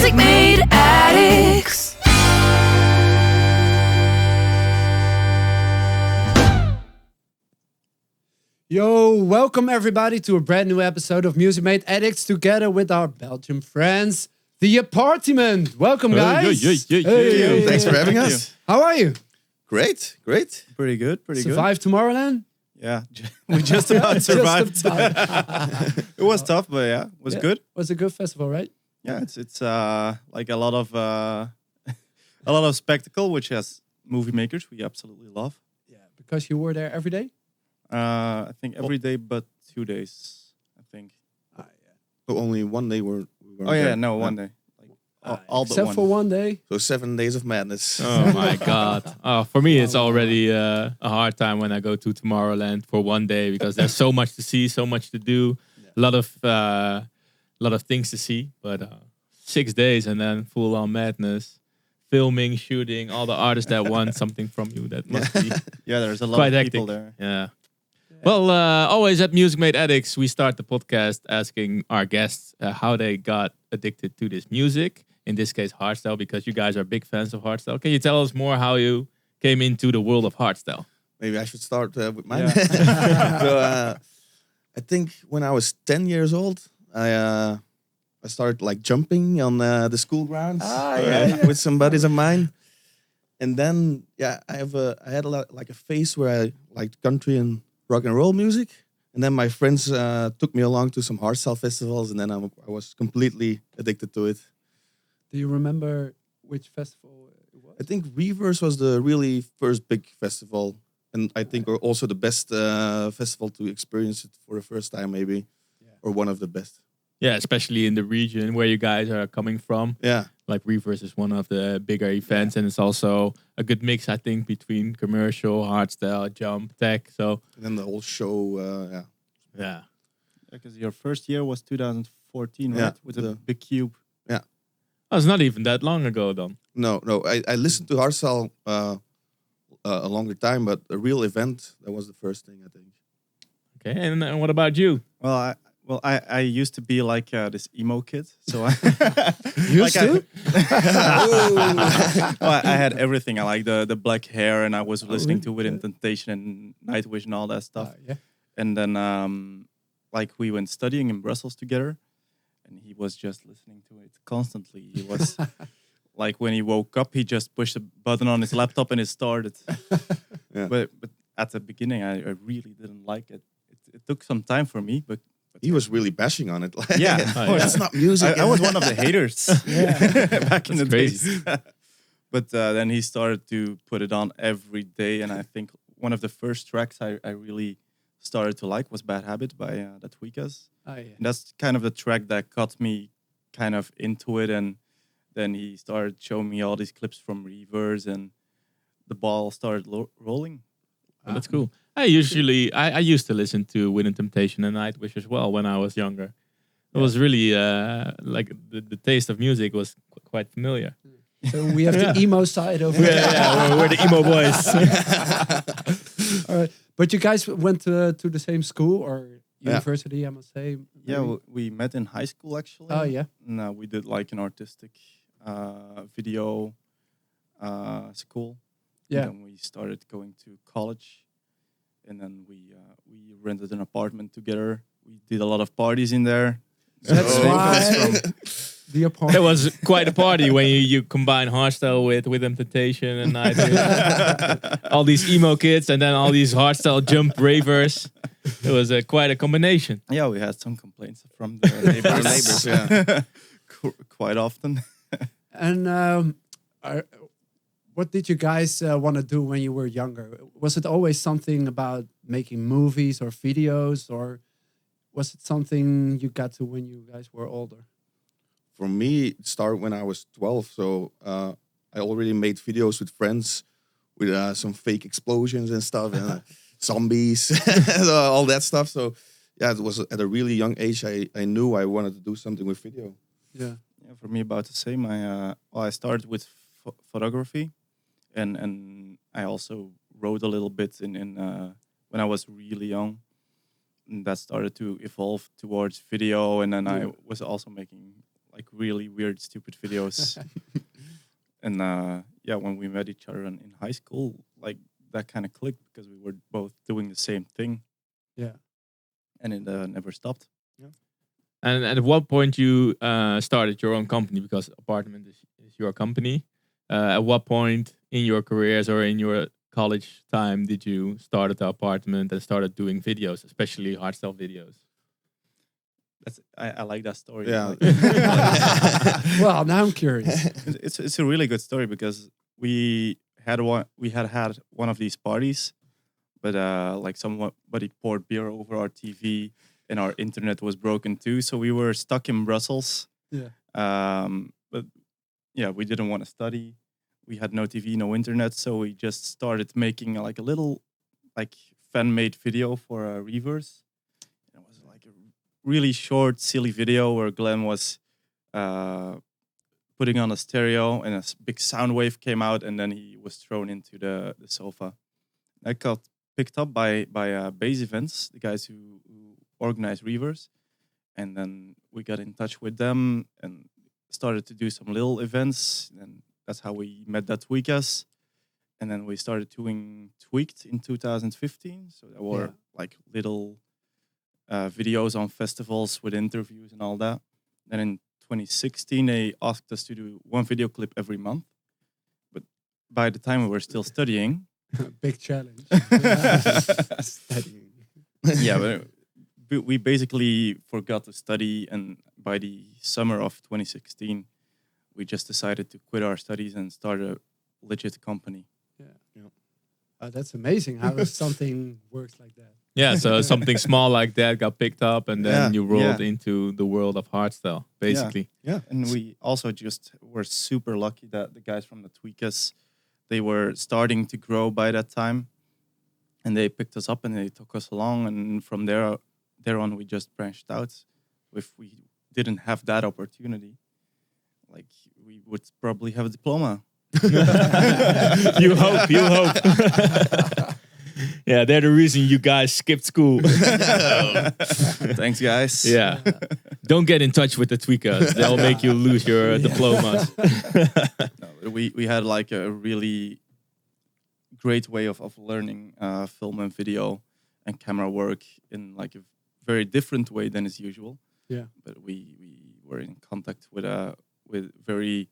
Music Made Addictz. Yo, welcome everybody to a brand new episode of Music Made Addictz together with our Belgian friends, the apPARTYment. Welcome, guys. Hey. Thanks for having us. How are you? Great. Pretty good. Survive Tomorrowland? Yeah, we just about survived. Just about. It was tough, but yeah, it was good. Was a good festival, right? Yeah, it's like a lot of spectacle, which as movie makers we absolutely love. Yeah, because you were there every day? I think every day but 2 days. I think. So only one day we were. Oh yeah, no, one day. Like all but except one. for one day. So 7 days of madness. Oh my god! For me, it's already a hard time when I go to Tomorrowland for one day because there's so much to see, so much to do, a lot of things to see. But 6 days and then full on madness, filming, shooting, all the artists that want something from you. That must be Yeah, there's a lot quite of hectic. people there. Yeah. Well, always at Music Made Addictz, we start the podcast asking our guests how they got addicted to this music. In this case, hardstyle, because you guys are big fans of hardstyle. Can you tell us more how you came into the world of hardstyle? Maybe I should start with mine. Yeah. So I think when I was 10 years old, I started like jumping on the school grounds with some buddies of mine. And then I had like a phase where I liked country and rock and roll music. And then my friends took me along to some hardstyle festivals, and then I was completely addicted to it. Do you remember which festival it was? I think Reverse was the really first big festival, and I think also the best festival to experience it for the first time, maybe, or one of the best. Yeah, especially in the region where you guys are coming from. Yeah, Like Reverse is one of the bigger events, and it's also a good mix, I think, between commercial, hardstyle, jump, tech. So and then the whole show. yeah. Because your first year was 2014, right? Yeah, With a big cube. Oh, it's not even that long ago, then. No, I listened to hardstyle a longer time, but a real event, that was the first thing, I think. Okay, and what about you? Well, I used to be like this emo kid, so I Used to? I had everything. I like the black hair, and I was listening to Within Temptation and Nightwish and all that stuff. Yeah. And then like we went studying in Brussels together, and he was just listening to it constantly. He was like when he woke up, he just pushed a button on his laptop and it started. Yeah. But at the beginning, I really didn't like it. It took some time for me, but He was really bashing on it. Like, Yeah. That's not music. I was one of the haters back in the crazy. days. But then he started to put it on every day, and I think one of the first tracks I really started to like was Bad Habit by the Tweakers. Oh, yeah. And that's kind of the track that got me kind of into it, and then he started showing me all these clips from Reverse, and the ball started rolling. Oh, that's cool. I used to listen to Within Temptation and Nightwish as well when I was younger. It was really like the taste of music was quite familiar. So we have the emo side over there. Yeah, we're the emo boys. All right. But you guys went to the same school or university, I must say? Yeah, maybe? we met in high school actually. Oh, yeah. No, we did like an artistic video school. Yeah. And then we started going to college, and then we rented an apartment together. We did a lot of parties in there. That's So- why the apartment. It was quite a party when you combine hardstyle with Within Temptation and Nightwish. All these emo kids and then all these hardstyle jump ravers. It was quite a combination. Yeah, we had some complaints from the neighbors. neighbors, yeah. Quite often. And what did you guys want to do when you were younger? Was it always something about making movies or videos, or was it something you got to when you guys were older? For me, it started when I was 12. So I already made videos with friends with some fake explosions and stuff, and zombies, all that stuff. So yeah, it was at a really young age. I knew I wanted to do something with video. Yeah. Yeah, for me, about the same. I started with photography, and I also wrote a little bit in when I was really young. And that started to evolve towards video, and then I was also making like really weird, stupid videos. And yeah, when we met each other in high school, like that kind of clicked because we were both doing the same thing. Yeah. And it never stopped. And at what point you started your own company, because apPARTYment is your company. At what point in your careers or in your college time did you start the apPARTYment and started doing videos, especially hardstyle videos? I like that story. Yeah. Well, now I'm curious. It's a really good story because we had one of these parties, but like somebody poured beer over our TV and our internet was broken too, so we were stuck in Brussels. Yeah. But yeah, we didn't want to study. We had no TV, no internet, so we just started making like a little like fan-made video for Reavers. It was like a really short, silly video where Glenn was putting on a stereo and a big sound wave came out, and then he was thrown into the sofa. That got picked up by Bass Events, the guys who organize Reavers, and then we got in touch with them and started to do some little events, and that's how we met that Tweakas. And then we started doing Tweaked in 2015. So there were like little videos on festivals with interviews and all that. Then in 2016, they asked us to do one video clip every month. But by the time we were still studying... Big challenge. Studying. Yeah, but we basically forgot to study. And by the summer of 2016, we just decided to quit our studies and start a legit company. Yeah. That's amazing how something works like that. Yeah, so something small like that got picked up, and then you rolled into the world of hardstyle, basically. Yeah. And we also just were super lucky that the guys from the Tweakas, they were starting to grow by that time, and they picked us up and they took us along, and from there on we just branched out. If we didn't have that opportunity, like we would probably have a diploma. You hope. Yeah, they're the reason you guys skipped school. Thanks, guys. Yeah. Don't get in touch with the Tweakers. They'll make you lose your diplomas. No, we had like a really great way of learning film and video and camera work in like a very different way than is usual. Yeah. But we were in contact with very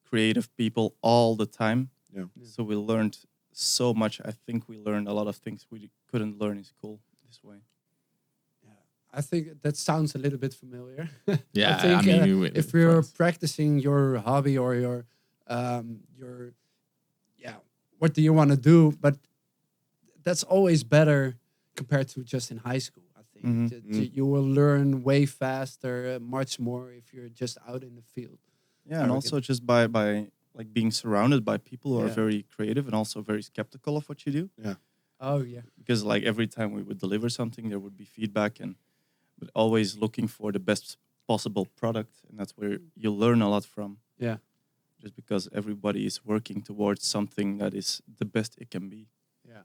creative people all the time. Yeah. So we learned so much. I think we learned a lot of things we couldn't learn in school this way. I think that sounds a little bit familiar. Yeah, I think, I mean, if you're practicing your hobby or your what do you want to do? But that's always better compared to just in high school. I think you will learn way faster, much more if you're just out in the field. Yeah, and also just by like being surrounded by people who are very creative and also very skeptical of what you do. Yeah. Oh yeah. Because like every time we would deliver something, there would be feedback, but always looking for the best possible product, and that's where you learn a lot from. Yeah. Just because everybody is working towards something that is the best it can be. Yeah.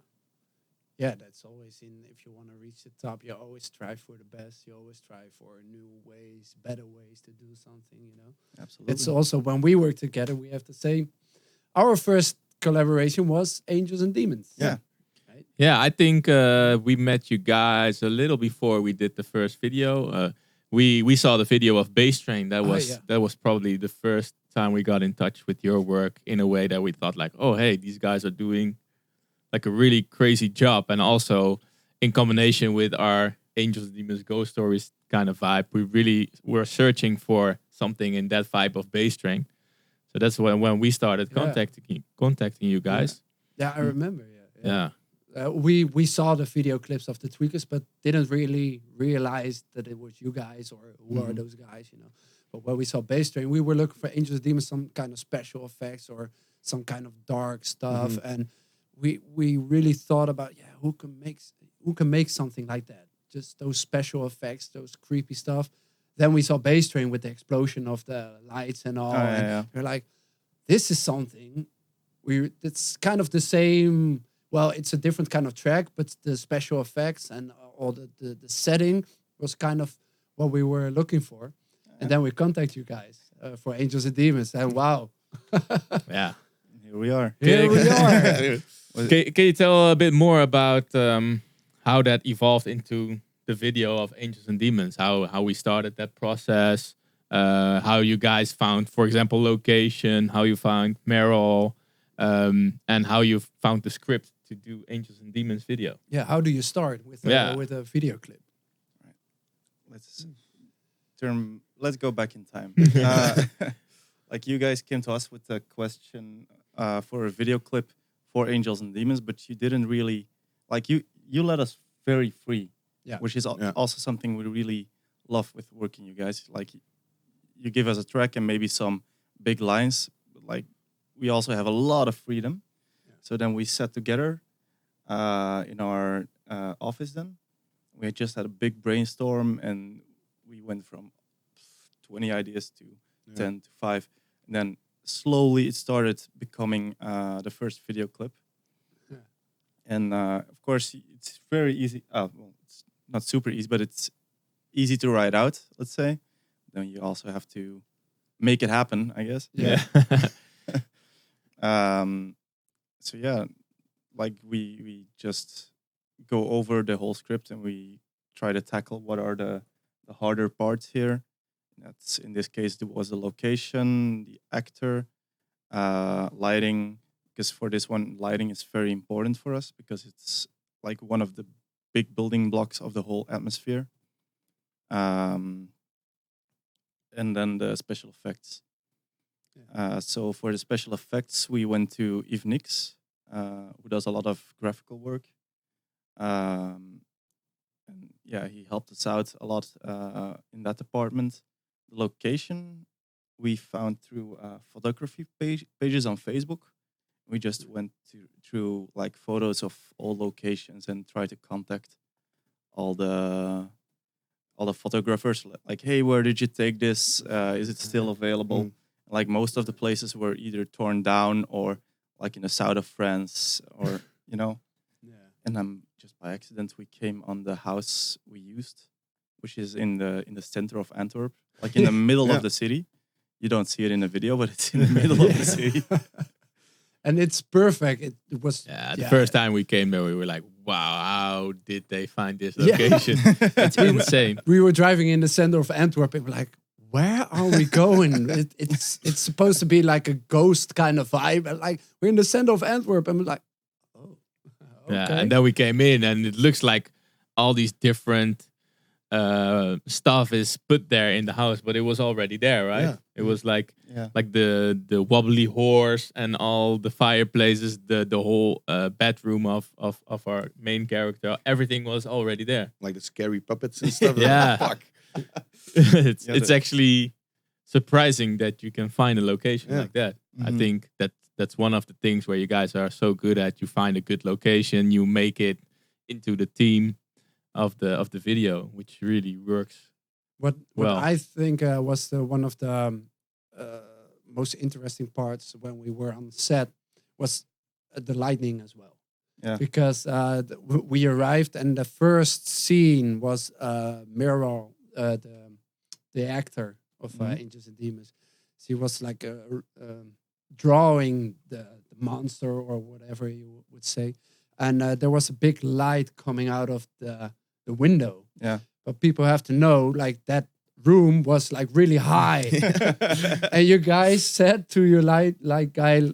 Yeah, that's always if you want to reach the top, you always strive for the best. You always strive for new ways, better ways to do something, you know. Absolutely. It's also when we work together, we have to say our first collaboration was Angels and Demons. Yeah. Right? Yeah, I think we met you guys a little before we did the first video. We saw the video of Bass Train. That was probably the first time we got in touch with your work in a way that we thought like, oh, hey, these guys are doing like a really crazy job. And also in combination with our Angels, Demons, Ghost Stories kind of vibe, we really were searching for something in that vibe of Bass Train. So that's when we started contacting you guys. Yeah, I remember. Yeah. We saw the video clips of the Tweakers, but didn't really realize that it was you guys or who are those guys, you know. But when we saw Bass Train, we were looking for Angels, Demons, some kind of special effects or some kind of dark stuff, and we really thought about who can make something like that, just those special effects, those creepy stuff. Then we saw Bass Train with the explosion of the lights and all, we're like, this is something. It's kind of the same. Well, it's a different kind of track, but the special effects and all the setting was kind of what we were looking for. And then we contact you guys. for Angels and Demons. And wow, Yeah. Here we are. here we are. Can you tell a bit more about how that evolved into the video of Angels and Demons? How we started that process? How you guys found, for example, location? How you found Meryl? And how you found the script to do Angels and Demons video? Yeah, how do you start with a video clip? Let's go back in time. Like you guys came to us with a question for a video clip for Angels and Demons, but you didn't really like you let us very free, which is also something we really love with working you guys. Like you give us a track and maybe some big lines, but like we also have a lot of freedom. So then we sat together in our office. Then we had just had a big brainstorm, and we went from 20 ideas to 10 to 5, and then slowly it started becoming the first video clip. And of course, it's very easy. Well, it's not super easy, but it's easy to write out, let's say. Then you also have to make it happen, I guess. Yeah. So yeah, like we just go over the whole script and we try to tackle what are the harder parts here. That's in this case it was the location, the actor, lighting. Because for this one, lighting is very important for us because it's like one of the big building blocks of the whole atmosphere. And then the special effects. So for the special effects, we went to Yves Nix, who does a lot of graphical work. And yeah, he helped us out a lot in that department. The location we found through photography pages on Facebook. We just went through like photos of all locations and tried to contact all the photographers. Like, hey, where did you take this? Is it still available? Like most of the places were either torn down or like in the south of France, or you know. Yeah. And just by accident we came on the house we used, which is in the center of Antwerp, like in the middle of the city. You don't see it in the video, but it's in the middle of the city. And it's perfect. It was the first time we came there, we were like, "Wow, how did they find this location? It's insane." We were driving in the center of Antwerp, and we're like, "Where are we going?" It's supposed to be like a ghost kind of vibe, and like we're in the center of Antwerp, and we're like, "Oh, okay." Yeah. And then we came in, and it looks like all these different stuff is put there in the house, but it was already there, right? Yeah. It was like the wobbly horse and all the fireplaces, the whole bedroom of our main character. Everything was already there. Like the scary puppets and stuff. Yeah. Fuck. It's actually surprising that you can find a location like that. I think that's one of the things where you guys are so good at. You find a good location, you make it into the theme of the video, which really works. What I think was one of the most interesting parts when we were on set was the lighting as well. Yeah. Because we arrived and the first scene was Meryl, the actor of Angels and Demons. She was like drawing the monster or whatever you would say. And there was a big light coming out of the window. Yeah. But people have to know, like, that room was like really high. And you guys said to your light guy,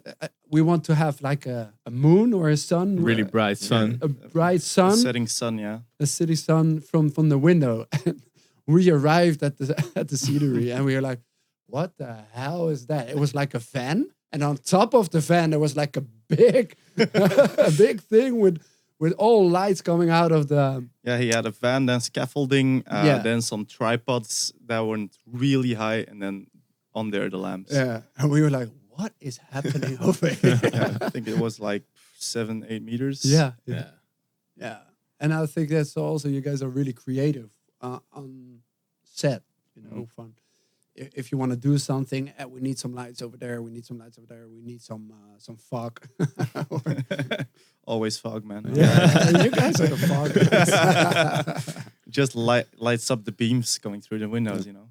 we want to have like a moon or a sun. Really bright sun. A bright sun. A setting sun, yeah. A city sun from the window. And we arrived at the scenery and we were like, what the hell is that? It was like a fan. And on top of the fan, there was like a big thing with all lights coming out of the... Yeah, he had a van, then scaffolding, then some tripods that weren't really high, and then on there the lamps. Yeah, and we were like, what is happening over here? I think it was like 7-8 meters. Yeah. And I think that's also, you guys are really creative on set, you know, fun. If you want to do something, we need some lights over there. We need some lights over there. We need some fog. Always fog, man. Yeah, you guys are the fog guys. Just lights up the beams going through the windows, you know.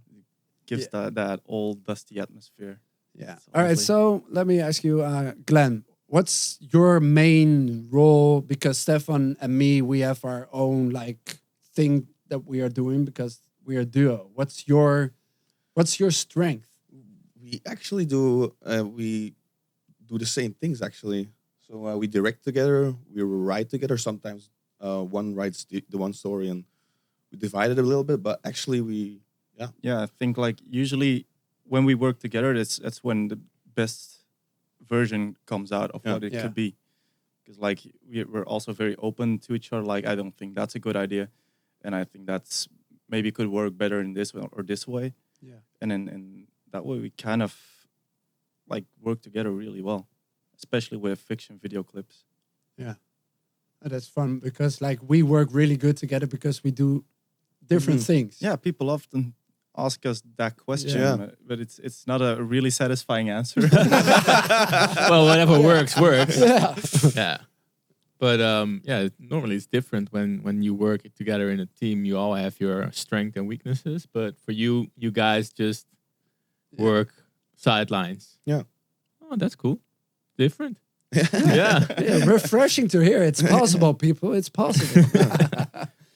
gives that old dusty atmosphere. Yeah. It's All right. lovely. So let me ask you, Glenn, what's your main role? Because Stefan and me, we have our own like thing that we are doing because we are a duo. What's your strength? We actually do the same things actually. So we direct together, we write together. Sometimes one writes the one story and we divide it a little bit. But actually, I think like usually when we work together, that's when the best version comes out of what it could be. Because like we're also very open to each other. Like I don't think that's a good idea, and I think that's maybe could work better in this way or this way. Yeah. And then that way we kind of like work together really well, especially with fiction video clips. Yeah. That's fun because like we work really good together because we do different things. Yeah, people often ask us that question, Yeah. but it's not a really satisfying answer. Well, whatever works. Yeah. Yeah. But normally it's different when you work together in a team. You all have your strengths and weaknesses. But for you guys just work sidelines. Yeah. Oh, that's cool. Different. Yeah. Yeah, refreshing to hear. It's possible, people. It's possible.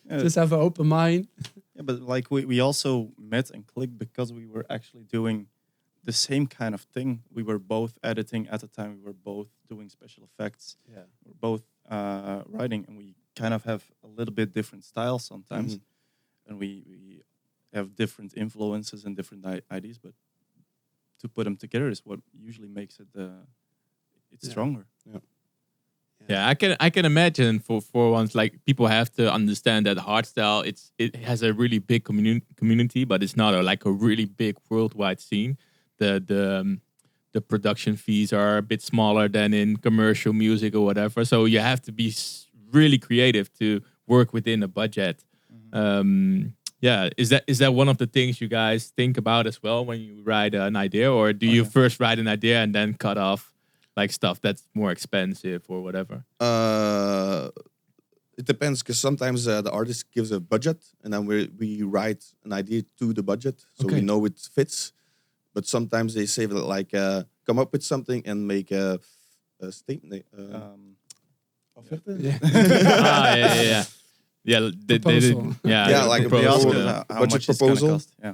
Just have an open mind. Yeah, but like we also met and clicked because we were actually doing the same kind of thing. We were both editing at the time. We were both doing special effects. Yeah. We were both writing, and we kind of have a little bit different styles sometimes, and we have different influences and different ideas. But to put them together is what usually makes it stronger. Yeah. Yeah, I can imagine for once, like people have to understand that Hardstyle it has a really big community, but it's not like a really big worldwide scene. The production fees are a bit smaller than in commercial music or whatever, so you have to be really creative to work within a budget. Yeah, is that one of the things you guys think about as well when you write an idea, or do you first write an idea and then cut off like stuff that's more expensive or whatever? It depends because sometimes the artist gives a budget and then we write an idea to the budget so we know it fits. But sometimes they say like come up with something and make a statement. Yeah. Yeah, they Proposal. Yeah, like a They ask proposal. us how Budget much it's gonna proposal. cost. Yeah.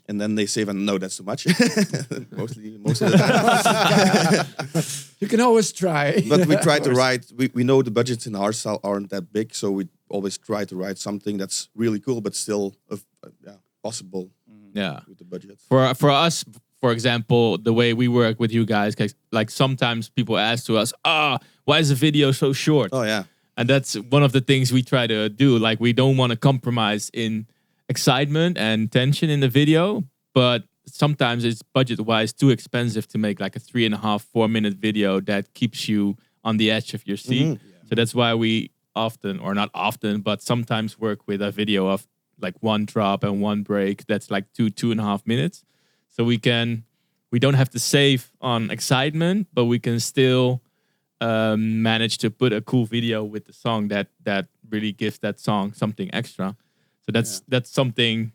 And then they say, no, that's too much. most of the time. You can always try. But we try to write, we know the budgets in Hardstyle aren't that big, so we always try to write something that's really cool, but still possible Yeah. with the budget. For us, for example, the way we work with you guys, like sometimes people ask to us, why is the video so short? Oh, yeah. And that's one of the things we try to do. Like we don't want to compromise in excitement and tension in the video, but sometimes it's budget-wise too expensive to make like a 3.5-4 minute video that keeps you on the edge of your seat. So that's why we often, or not often, but sometimes work with a video of like one drop and one break that's like 2.5 minutes. So we don't have to save on excitement, but we can still manage to put a cool video with the song that really gives that song something extra. So that's something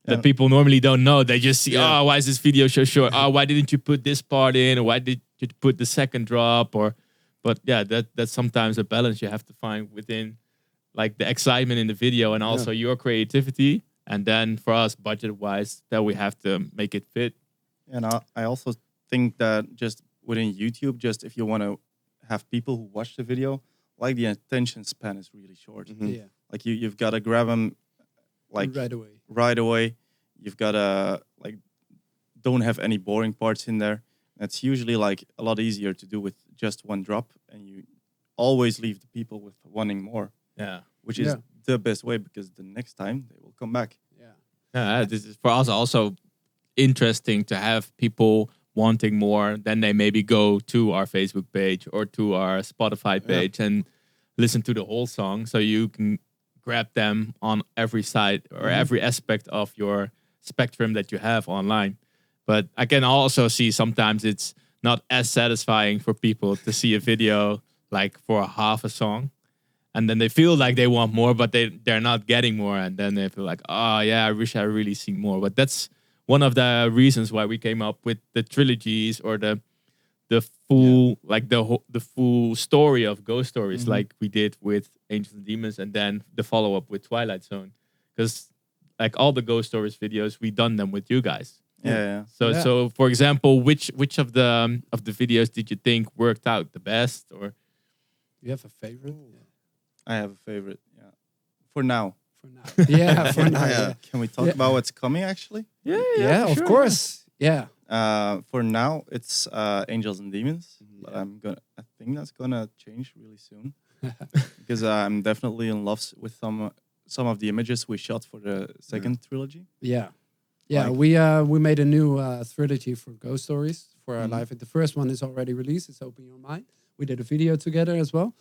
that people normally don't know. They just see, why is this video so short? Why didn't you put this part in? Or why did you put the second drop? But that's sometimes a balance you have to find within like the excitement in the video and also your creativity. And then for us, budget-wise, that we have to make it fit. And I also think that just within YouTube, just if you want to have people who watch the video, like the attention span is really short. Yeah. Like you've got to grab them like right away. You've got to like don't have any boring parts in there. That's usually like a lot easier to do with just one drop, and you always leave the people with wanting more. Yeah. Which is the best way, because the next time they will come back. Yeah, this is for us also interesting to have people wanting more. Then they maybe go to our Facebook page or to our Spotify page and listen to the whole song, so you can grab them on every side or every aspect of your spectrum that you have online. But I can also see sometimes it's not as satisfying for people to see a video like for half a song, and then they feel like they want more, but they're not getting more, and then they feel like, oh yeah, I wish I really seen more. But that's one of the reasons why we came up with the trilogies or the full like the full story of Ghost Stories, like we did with Angels and Demons, and then the follow up with Twilight Zone, because like all the Ghost Stories videos, we done them with you guys. Yeah. So for example, which of the videos did you think worked out the best, or You have a favorite? I have a favorite. Yeah, for now. For now. Yeah, for now. Yeah. Can we talk about what's coming? Actually, Yeah, of course. Yeah. for now it's Angels and Demons, but I think that's gonna change really soon because I'm definitely in love with some of the images we shot for the second trilogy. Yeah. We made a new trilogy for Ghost Stories for our live. The first one is already released. It's Open Your Mind. We did a video together as well,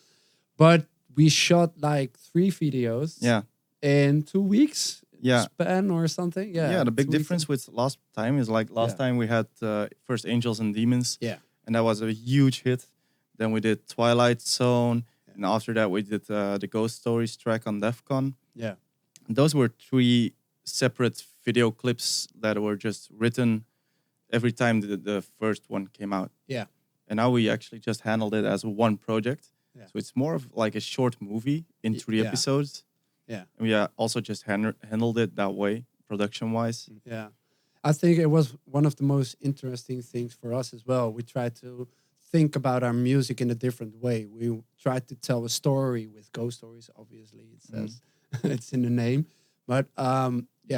but we shot like 3 videos. Yeah. In 2 weeks. Yeah. Span or something. Yeah. Yeah. The big 2 weeks. difference with last time is like last time we had first Angels and Demons. Yeah. And that was a huge hit. Then we did Twilight Zone, and after that we did the Ghost Stories track on DEFCON. Yeah. And those were 3 separate video clips that were just written every time the first one came out. Yeah. And now we actually just handled it as one project. Yeah. So it's more of like a short movie in 3 episodes. Yeah. And we also just handled it that way, production-wise. Yeah. I think it was one of the most interesting things for us as well. We tried to think about our music in a different way. We tried to tell a story with Ghost Stories, obviously. It says it's in the name. But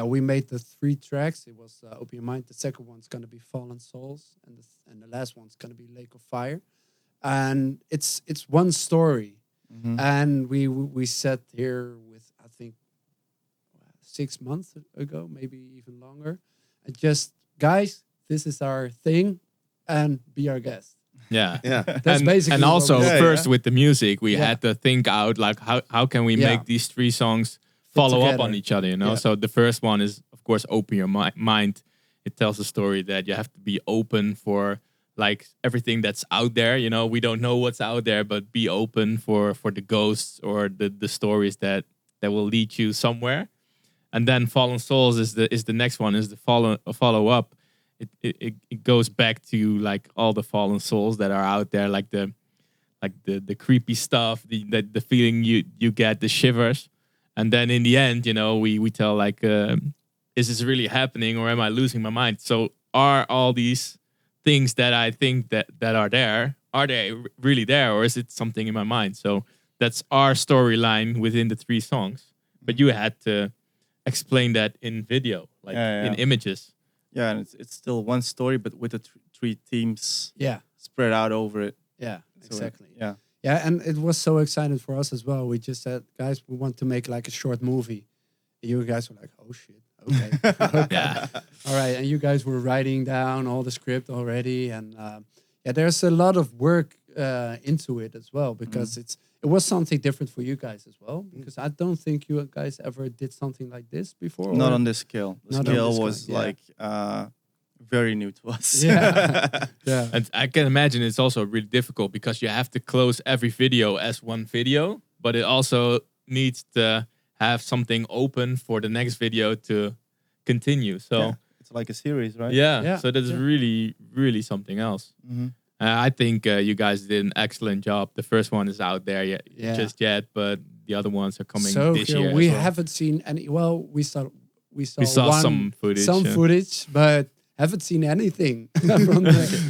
we made the 3 tracks. It was Open Your Mind. The second one's going to be Fallen Souls. And the last one's going to be Lake of Fire. And it's one story. And we sat here with, I think, 6 months ago, maybe even longer. And just, guys, this is our thing, and be our guest. Yeah. That's basically. And also, what we first with the music, we had to think out like how can we make these 3 songs follow up on each other, you know? Yeah. So the first one is, of course, Open Your Mind. It tells a story that you have to be open for like everything that's out there. You know, we don't know what's out there, but be open for the ghosts or the stories that will lead you somewhere. And then Fallen Souls is the next one, is the follow up. It goes back to like all the fallen souls that are out there, like the creepy stuff, the feeling you get, the shivers. And then in the end, you know, we tell like, is this really happening or am I losing my mind? So are all these things that I think that are they really there, or is it something in my mind? So that's our storyline within the 3 songs. But you had to explain that in video, like in images. Yeah, and it's still one story, but with the 3 themes spread out over it. Yeah, So, exactly. Yeah. Yeah, and it was so exciting for us as well. We just said, guys, we want to make like a short movie. And you guys were like, oh shit, okay. Yeah. All right, and you guys were writing down all the script already. And there's a lot of work into it as well, because it was something different for you guys as well. Because I don't think you guys ever did something like this before. Not on this scale. The scale was like very new to us. Yeah. And I can imagine it's also really difficult because you have to close every video as one video, but it also needs to have something open for the next video to continue. So it's like a series, right? Yeah. So that's really, really something else. I think you guys did an excellent job. The first one is out there just yet, but the other ones are coming this year. We as well. haven't seen any. Well, we saw some footage. Footage, but haven't seen anything.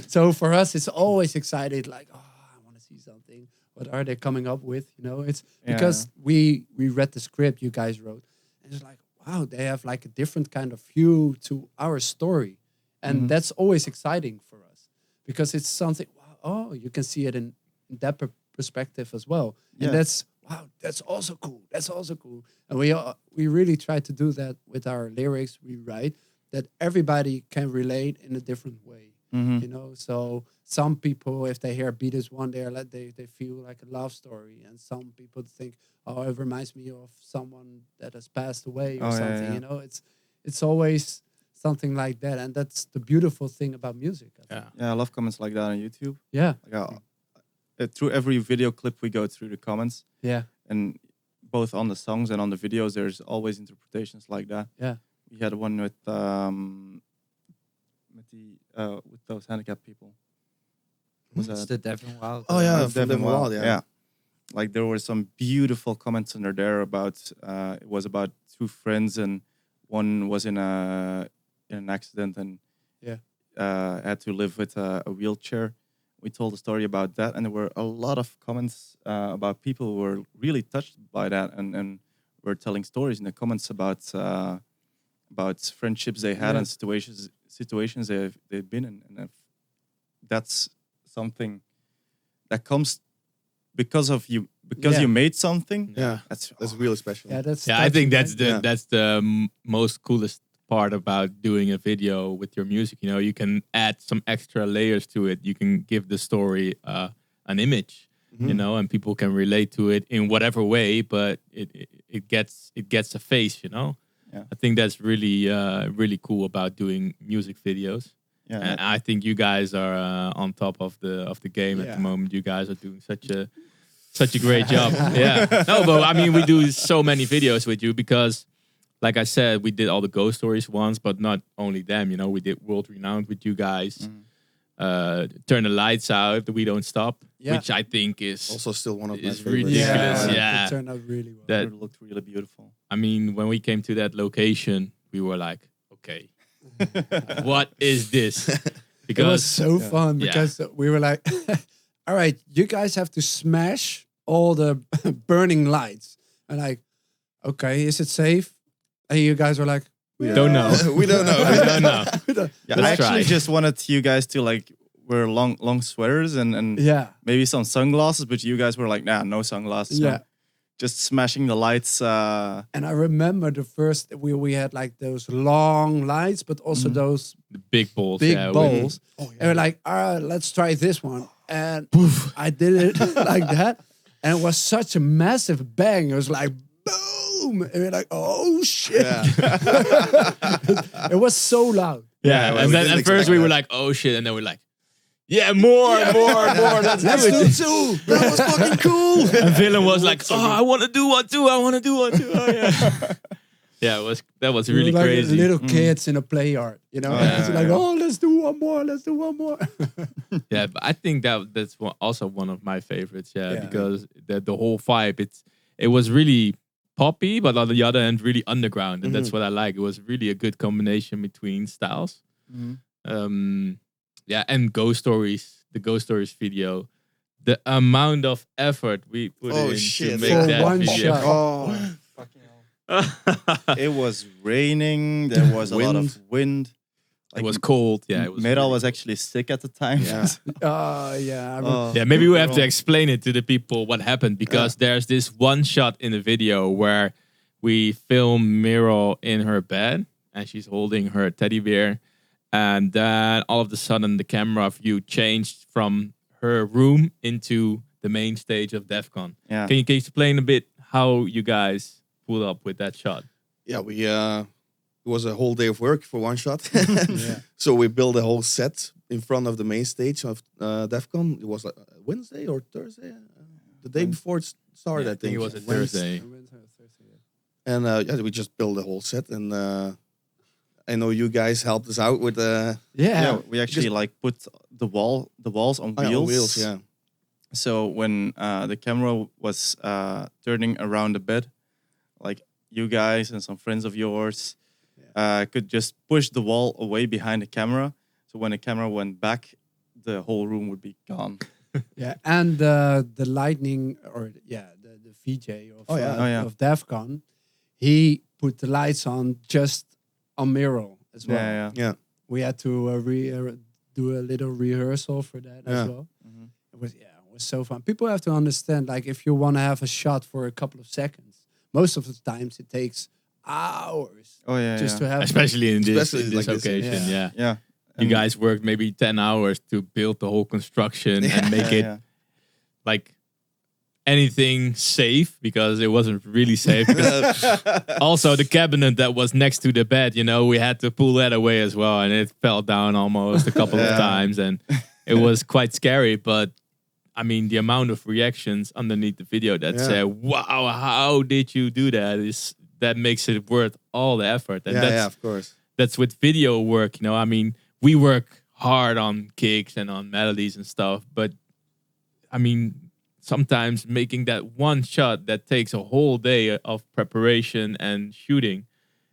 So for us, it's always excited. Like, oh, I want to see something. What are they coming up with? You know, it's because we read the script you guys wrote, and it's like, wow, they have like a different kind of view to our story, and that's always exciting for us because it's something. Wow, oh, you can see it in that perspective as well, and that's also cool. That's also cool, and we really try to do that with our lyrics we write, that everybody can relate in a different way. You know, so some people, if they hear Beat Is One, they feel like a love story, and some people think, oh, it reminds me of someone that has passed away or something. Yeah. You know, it's always something like that, and that's the beautiful thing about music. I think. I love comments like that on YouTube. Yeah. Like, through every video clip, we go through the comments. Yeah. And both on the songs and on the videos, there's always interpretations like that. Yeah. We had one with with those handicapped people. Was It's that the Deaf and Wild. Oh yeah, Deaf from and the Wild, yeah. Like there were some beautiful comments under there about it was about two friends, and one was in an accident and had to live with a wheelchair. We told a story about that, and there were a lot of comments about people who were really touched by that, and were telling stories in the comments about friendships they had and situations they've been in, and that's something that comes because of you, because you made something. Yeah, that's really special. Yeah, that's. I think that's touching, the most coolest part about doing a video with your music. You know, you can add some extra layers to it. You can give the story an image, you know, and people can relate to it in whatever way, but it gets a face, you know. Yeah. I think that's really really cool about doing music videos. Yeah, And I think you guys are on top of the game at the moment. You guys are doing such a great job. Yeah. No, but I mean, we do so many videos with you because, like I said, we did all the ghost stories once, but not only them. You know, we did World Renowned with you guys. Turn the Lights Out, We Don't Stop, which I think is also still one of my is favorites. ridiculous. It turned out really well. That it looked really beautiful. I mean, when we came to that location, we were like, okay, what is this? It was so fun because we were like, all right, you guys have to smash all the burning lights. And like, okay, is it safe? And you guys were like, we don't know. We don't know. We don't know. Yeah, Let's I actually try. just wanted you guys to like wear long sweaters and maybe some sunglasses, but you guys were like, nah, no sunglasses. Yeah. No. Just smashing the lights. And I remember the first we had like those long lights, but also those The big balls. big yeah, bowls. And we're like, all right, let's try this one. And poof, I did it like that. And it was such a massive bang. It was like, boom. And we're like, oh shit. It was so loud. Yeah, and then at first we were like, oh shit, and then we're like, yeah, more, let's Let's do do it. two. That was fucking cool. And Willem was like, oh, I want to do one too. Oh, yeah. Yeah, that was really like crazy. little kids in a play yard, you know. Yeah, It's like, oh, let's do one more. Yeah, but I think that's also one of my favorites. Yeah, Yeah. because the whole vibe, it was really poppy, but on the other end, really underground, and that's what I like. It was really a good combination between styles. Yeah, and Ghost Stories, the Ghost Stories video, the amount of effort we put in to make For that one video. shot. Oh, It was raining. There was a lot of wind. It was cold. Yeah, it was. Metal really was cold. actually sick at the time. Yeah. Yeah. I remember. Yeah, maybe we have to explain it to the people what happened, because there's this one shot in the video where we film Miro in her bed and she's holding her teddy bear, and then all of a sudden the camera view changed from her room into the main stage of DEF CON. Yeah. Can you explain a bit how you guys pulled up with that shot? Yeah, we it was a whole day of work for one shot. So we built a whole set in front of the main stage of DEF CON. It was like Wednesday or Thursday, the day before it started. I think it was a Wednesday. Thursday. And we just built a whole set, and I know you guys helped us out with Yeah, we actually like put the walls on wheels. on wheels. Yeah, So when the camera was turning around the bed, like you guys and some friends of yours could just push the wall away behind the camera. So when the camera went back, the whole room would be gone. Yeah, and the lightning, or the VJ of DEF CON, he put the lights on just on Miro as well. yeah. We had to do a little rehearsal for that as well. It was so fun. People have to understand, like, if you want to have a shot for a couple of seconds, most of the times it takes hours just to have. Especially in this like this, occasion, yeah. Yeah. You guys worked maybe 10 hours to build the whole construction and make it like anything safe, because it wasn't really safe. Also, the cabinet that was next to the bed, you know, we had to pull that away as well, and it fell down almost a couple of times, and it was quite scary. But I mean, the amount of reactions underneath the video that said, "Wow, how did you do that?" that makes it worth all the effort. And of course. that's with video work, you know. I mean, we work hard on kicks and on melodies and stuff, but I mean, sometimes making that one shot that takes a whole day of preparation and shooting,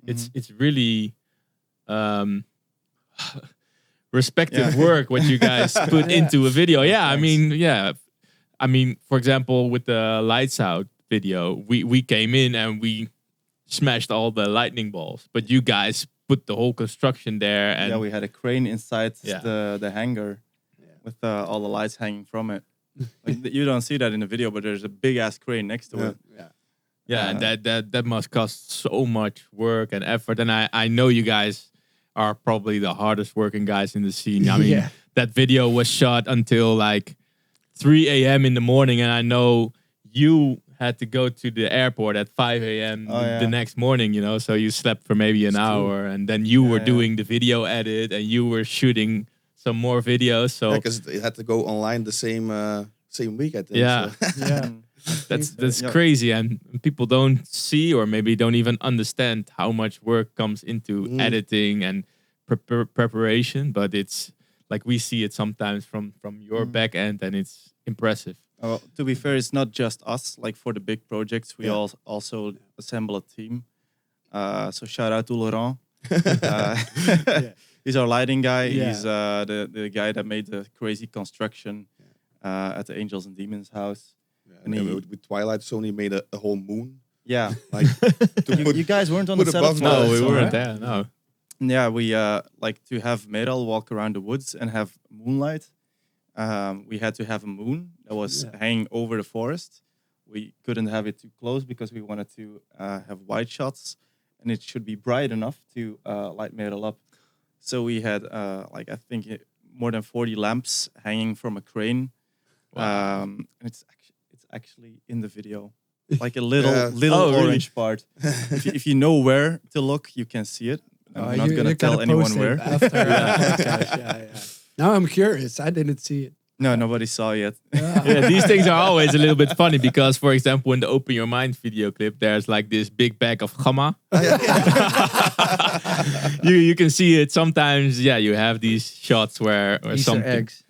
it's really respective work what you guys put into a video. Yeah, I mean, for example, with the Lights Out video, we came in and we smashed all the lightning balls, but you guys put the whole construction there. And we had a crane inside the hangar with all the lights hanging from it. Like, you don't see that in the video, but there's a big ass crane next to it. And that must cost so much work and effort. And I know you guys are probably the hardest working guys in the scene. I mean, that video was shot until like 3 a.m. in the morning, and I know you had to go to the airport at 5 a.m. the next morning, you know, so you slept for maybe an hour, and then you were doing the video edit, and you were shooting some more videos. So because it had to go online the same week, I think. Yeah, so. that's crazy, and people don't see or maybe don't even understand how much work comes into editing and preparation. But it's like we see it sometimes from your back end, and it's impressive. Well, to be fair, it's not just us. Like for the big projects, we also assemble a team. So shout out to Laurent. He's our lighting guy. He's the guy that made the crazy construction at the Angels and Demons house. And with Twilight Zone, he made a whole moon. Yeah, like you guys weren't on the set of No, we weren't right? there. No. Yeah, we like to have Meral walk around the woods and have moonlight. We had to have a moon that was hanging over the forest. We couldn't have it too close because we wanted to have wide shots, and it should be bright enough to light Meral up. So we had like I think more than 40 lamps hanging from a crane. Wow. And it's actually in the video, like a little orange part. If you know where to look, you can see it. I'm not gonna tell anyone where. After, Now I'm curious. I didn't see it. No, nobody saw yet. Yeah, these things are always a little bit funny because, for example, in the Open Your Mind video clip, there's like this big bag of gamma. you can see it sometimes. Yeah, you have these shots where Easter eggs,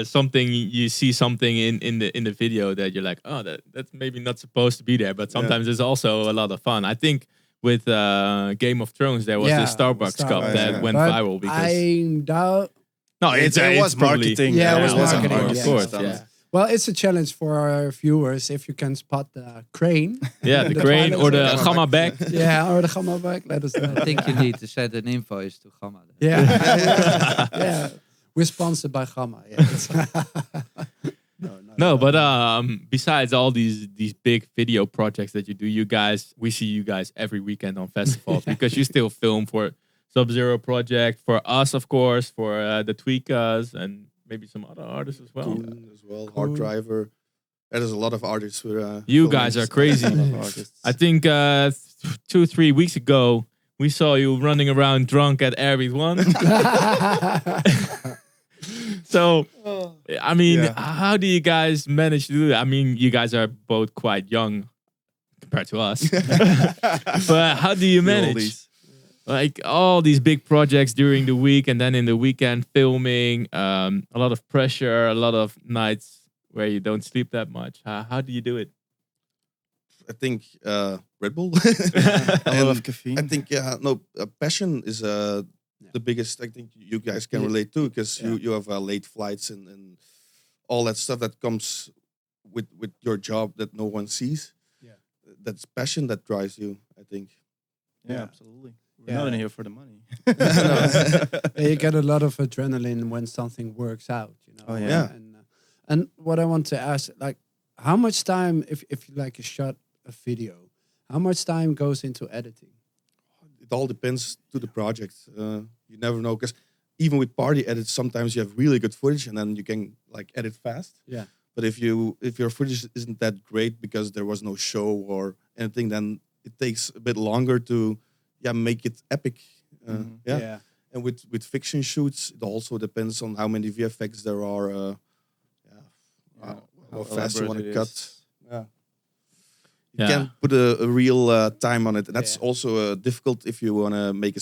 something you see something in the video that you're like, oh, that's maybe not supposed to be there, but sometimes it's also a lot of fun. I think with Game of Thrones there was this Starbucks cup that went viral because I doubt. No, it was marketing. Yeah, it was marketing. marketing. Of course, yeah. Well, it's a challenge for our viewers if you can spot the crane. Yeah, the crane or the gamma bag. Yeah, or the gamma bag. Let us know. I think you need to send an invoice to Gamma. Yeah. We're sponsored by Gamma. Yeah. No, but besides all these big video projects that you do, we see you guys every weekend on festivals because you still film for Sub-Zero Project, for us, of course, for the Tweakers, and maybe some other artists as well. Koen as well, Hard Driver. There's a lot of artists who you guys are crazy. I think 2-3 weeks ago, we saw you running around drunk at Airbeat 1. So, I mean, how do you guys manage to do that? I mean, you guys are both quite young compared to us. But how do you manage? Like all these big projects during the week and then in the weekend filming, a lot of pressure, a lot of nights where you don't sleep that much. How do you do it? I think Red Bull. A lot of caffeine. I think, passion is the biggest. I think you guys can relate to because you have late flights and all that stuff that comes with your job that no one sees. Yeah, that's passion that drives you, I think. Yeah, absolutely. We're not in here for the money. You get a lot of adrenaline when something works out, you know. Oh yeah. And what I want to ask, like, how much time, if you like shot a video, how much time goes into editing? It all depends to the project. You never know because even with party edits, sometimes you have really good footage and then you can like edit fast. Yeah. But if your footage isn't that great because there was no show or anything, then it takes a bit longer to make it epic. And with fiction shoots, it also depends on how many VFX there are. How fast you want to cut. Yeah. You can't put a real time on it. And that's also difficult if you want to make a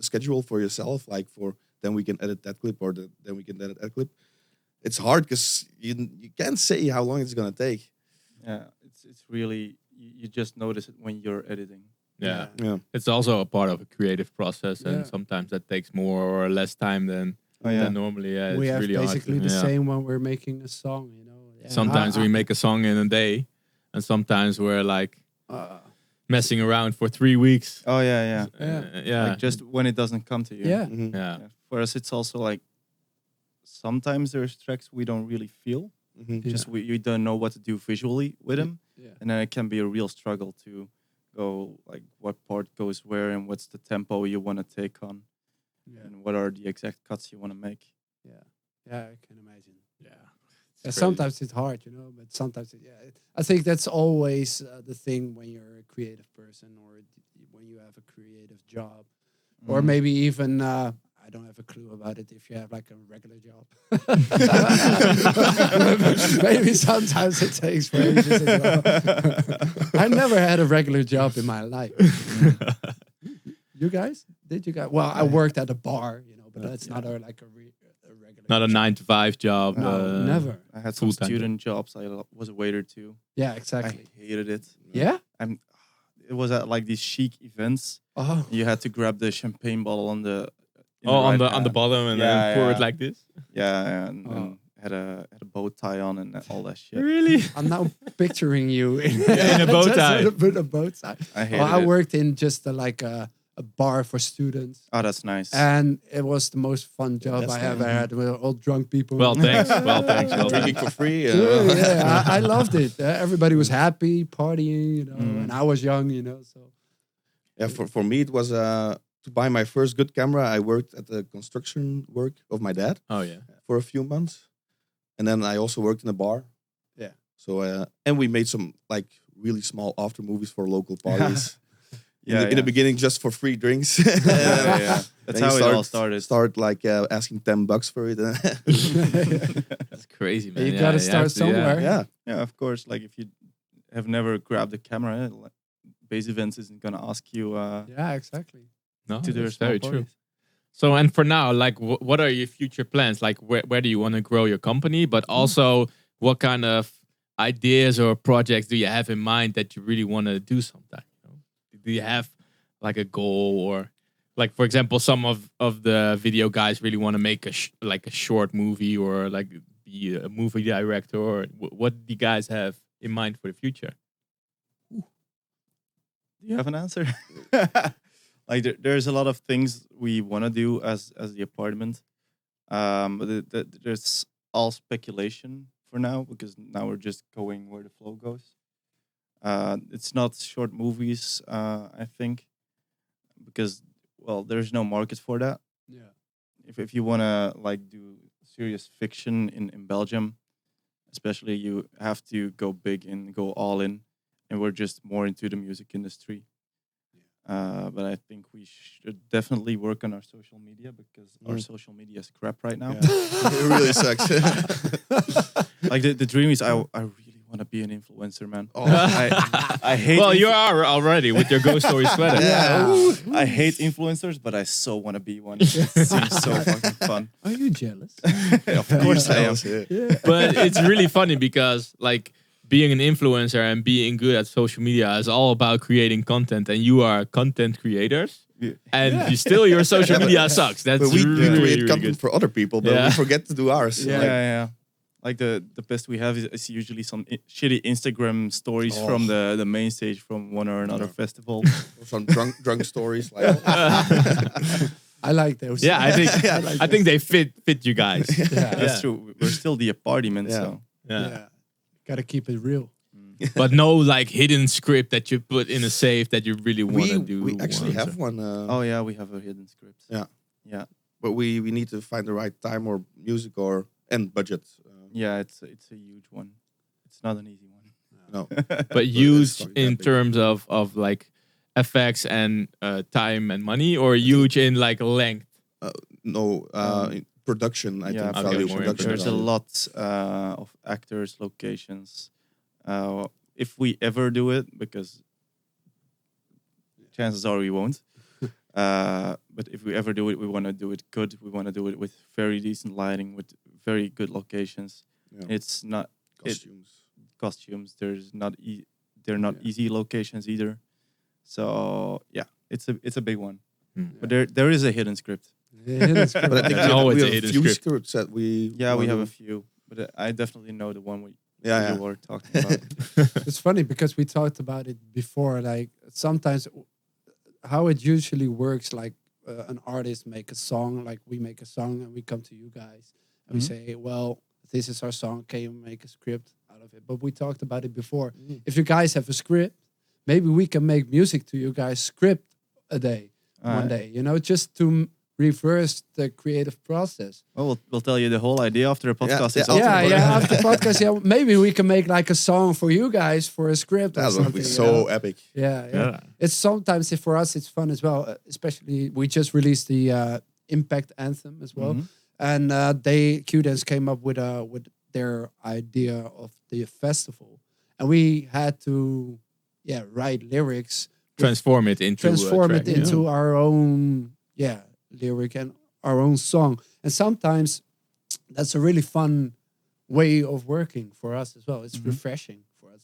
schedule for yourself, like for then we can edit that clip or then we can edit that clip. It's hard because you can't say how long it's going to take. Yeah, it's really, you just notice it when you're editing. Yeah. Yeah. It's also a part of a creative process, and sometimes that takes more or less time than normally. Yeah, We it's have really basically hard. the same when we're making a song, you know. Yeah. Sometimes we make a song in a day, and sometimes we're like messing around for 3 weeks. Oh yeah. Yeah. Like just when it doesn't come to you. Yeah. Mhm. Yeah. For us, it's also like sometimes there's tracks we don't really feel. Mhm. Just you don't know what to do visually with them, Yeah. and then it can be a real struggle to go like what part goes where and what's the tempo you want to take on, and what are the exact cuts you want to make. Yeah, I can imagine. Yeah. Sometimes it's hard, you know, but sometimes I think that's always the thing when you're a creative person or when you have a creative job, or maybe even I don't have a clue about it if you have like a regular job. Maybe sometimes it takes for ages as well. I never had a regular job in my life. You guys? Did you guys? Well, I worked at a bar, you know, but that's not a regular. Not a 9 to 5 job. No, never. I had some full-time student jobs. I was a waiter too. Yeah, I exactly. hated it. Yeah. It was at like these chic events. Oh, You had to grab the champagne bottle on the on the hand. bottom and then pour it like this. And had a bow tie on and all that shit. Really? I'm now picturing you in, in a bow just tie. with a bow tie. I hated I it. worked in just a bar for students, Oh, that's nice. and it was the most fun job that's I ever nice. had with all drunk people. Well, thanks. Well, thanks. Drinking for free. Yeah, I loved it. Everybody was happy, partying, you know, and I was young, you know. So Yeah, for me it was to buy my first good camera. I worked at the construction work of my dad Oh yeah. for a few months, and then I also worked in a bar. Yeah. So and we made some like really small after movies for local parties. In the beginning, just for free drinks. yeah. That's Then how you it all started. Start like asking $10 for it. That's crazy, man. you Yeah, gotta have start to, somewhere. Yeah. Yeah, of course. Like if you have never grabbed a camera, like, Base Events isn't gonna ask you Yeah, exactly. No, to do that's small very true. parties. So, and for now, like, what are your future plans? Like, where do you want to grow your company? But also, what kind of ideas or projects do you have in mind that you really want to do sometime? You know? Do you have like a goal, or like, for example, some of the video guys really want to make a short movie, or like be a movie director, or what do you guys have in mind for the future? Do you have an answer? Like there's a lot of things we want to do as the apartment, but there's all speculation for now because now we're just going where the flow goes. It's not short movies, I think, because there's no market for that. Yeah. If you want to like do serious fiction in Belgium, especially, you have to go big and go all in, and we're just more into the music industry. But I think we should definitely work on our social media because our social media is crap right now. Yeah. It really sucks. Like the dream is I really want to be an influencer, man. Oh. I hate. Well, you are already with your Ghost Story sweater. Yeah. I hate influencers, but I so want to be one. It seems so fucking fun. Are you jealous? Of course I am. Yeah. But it's really funny because like being an influencer and being good at social media is all about creating content, and you are content creators, and your social media sucks. That's But we really, create really content good. for other people, but Yeah. we forget to do ours. Yeah. Like, Yeah. Like the best we have is usually some shitty Instagram stories Oh. from the main stage from one or another festival. some drunk stories. Like, I like those. Yeah, I think they fit you guys. That's true. We're still the apPARTYment, Yeah. so Yeah. Gotta keep it real. But no like hidden script that you put in a safe that you really want to do. we actually once. have one. oh yeah, we have a hidden script. Yeah. But we need to find the right time or music and budget. Yeah, it's a huge one. It's not an easy one. No. But it's huge not that in big. terms of like effects and time and money, or huge in like length. No. In production, I think. okay, value more in production. There's a value. lot of actors, locations. if we ever do it, because chances are we won't. But if we ever do it, we want to do it good. We want to do it with very decent lighting, with very good locations. Yeah. It's not Costumes. costumes. They're not easy locations either. So yeah, it's a big one. But there is a hidden script. Yeah, that's But I think There's we always a have a hidden few script. scripts that we. Yeah, we wanna have do. a few, but I definitely know the one Yeah, you were talking about. It's funny because we talked about it before. Like sometimes, how it usually works. Like an artist make a song. Like we make a song and we come to you guys and we say, "Well, this is our song. Can you make a script out of it?" But we talked about it before. If you guys have a script, maybe we can make music to you guys script a day, one day. You know, just to reverse the creative process. Well, we'll tell you the whole idea after the podcast is yeah. over. Yeah. After podcast, maybe we can make like a song for you guys for a script. Or That would be something, you know? so epic. Yeah. It's sometimes for us it's fun as well. Especially we just released the Impact anthem as well, and Q-Dance came up with their idea of the festival, and we had to write lyrics, Transform it into our own lyric and our own song, and sometimes that's a really fun way of working for us as well. It's refreshing for us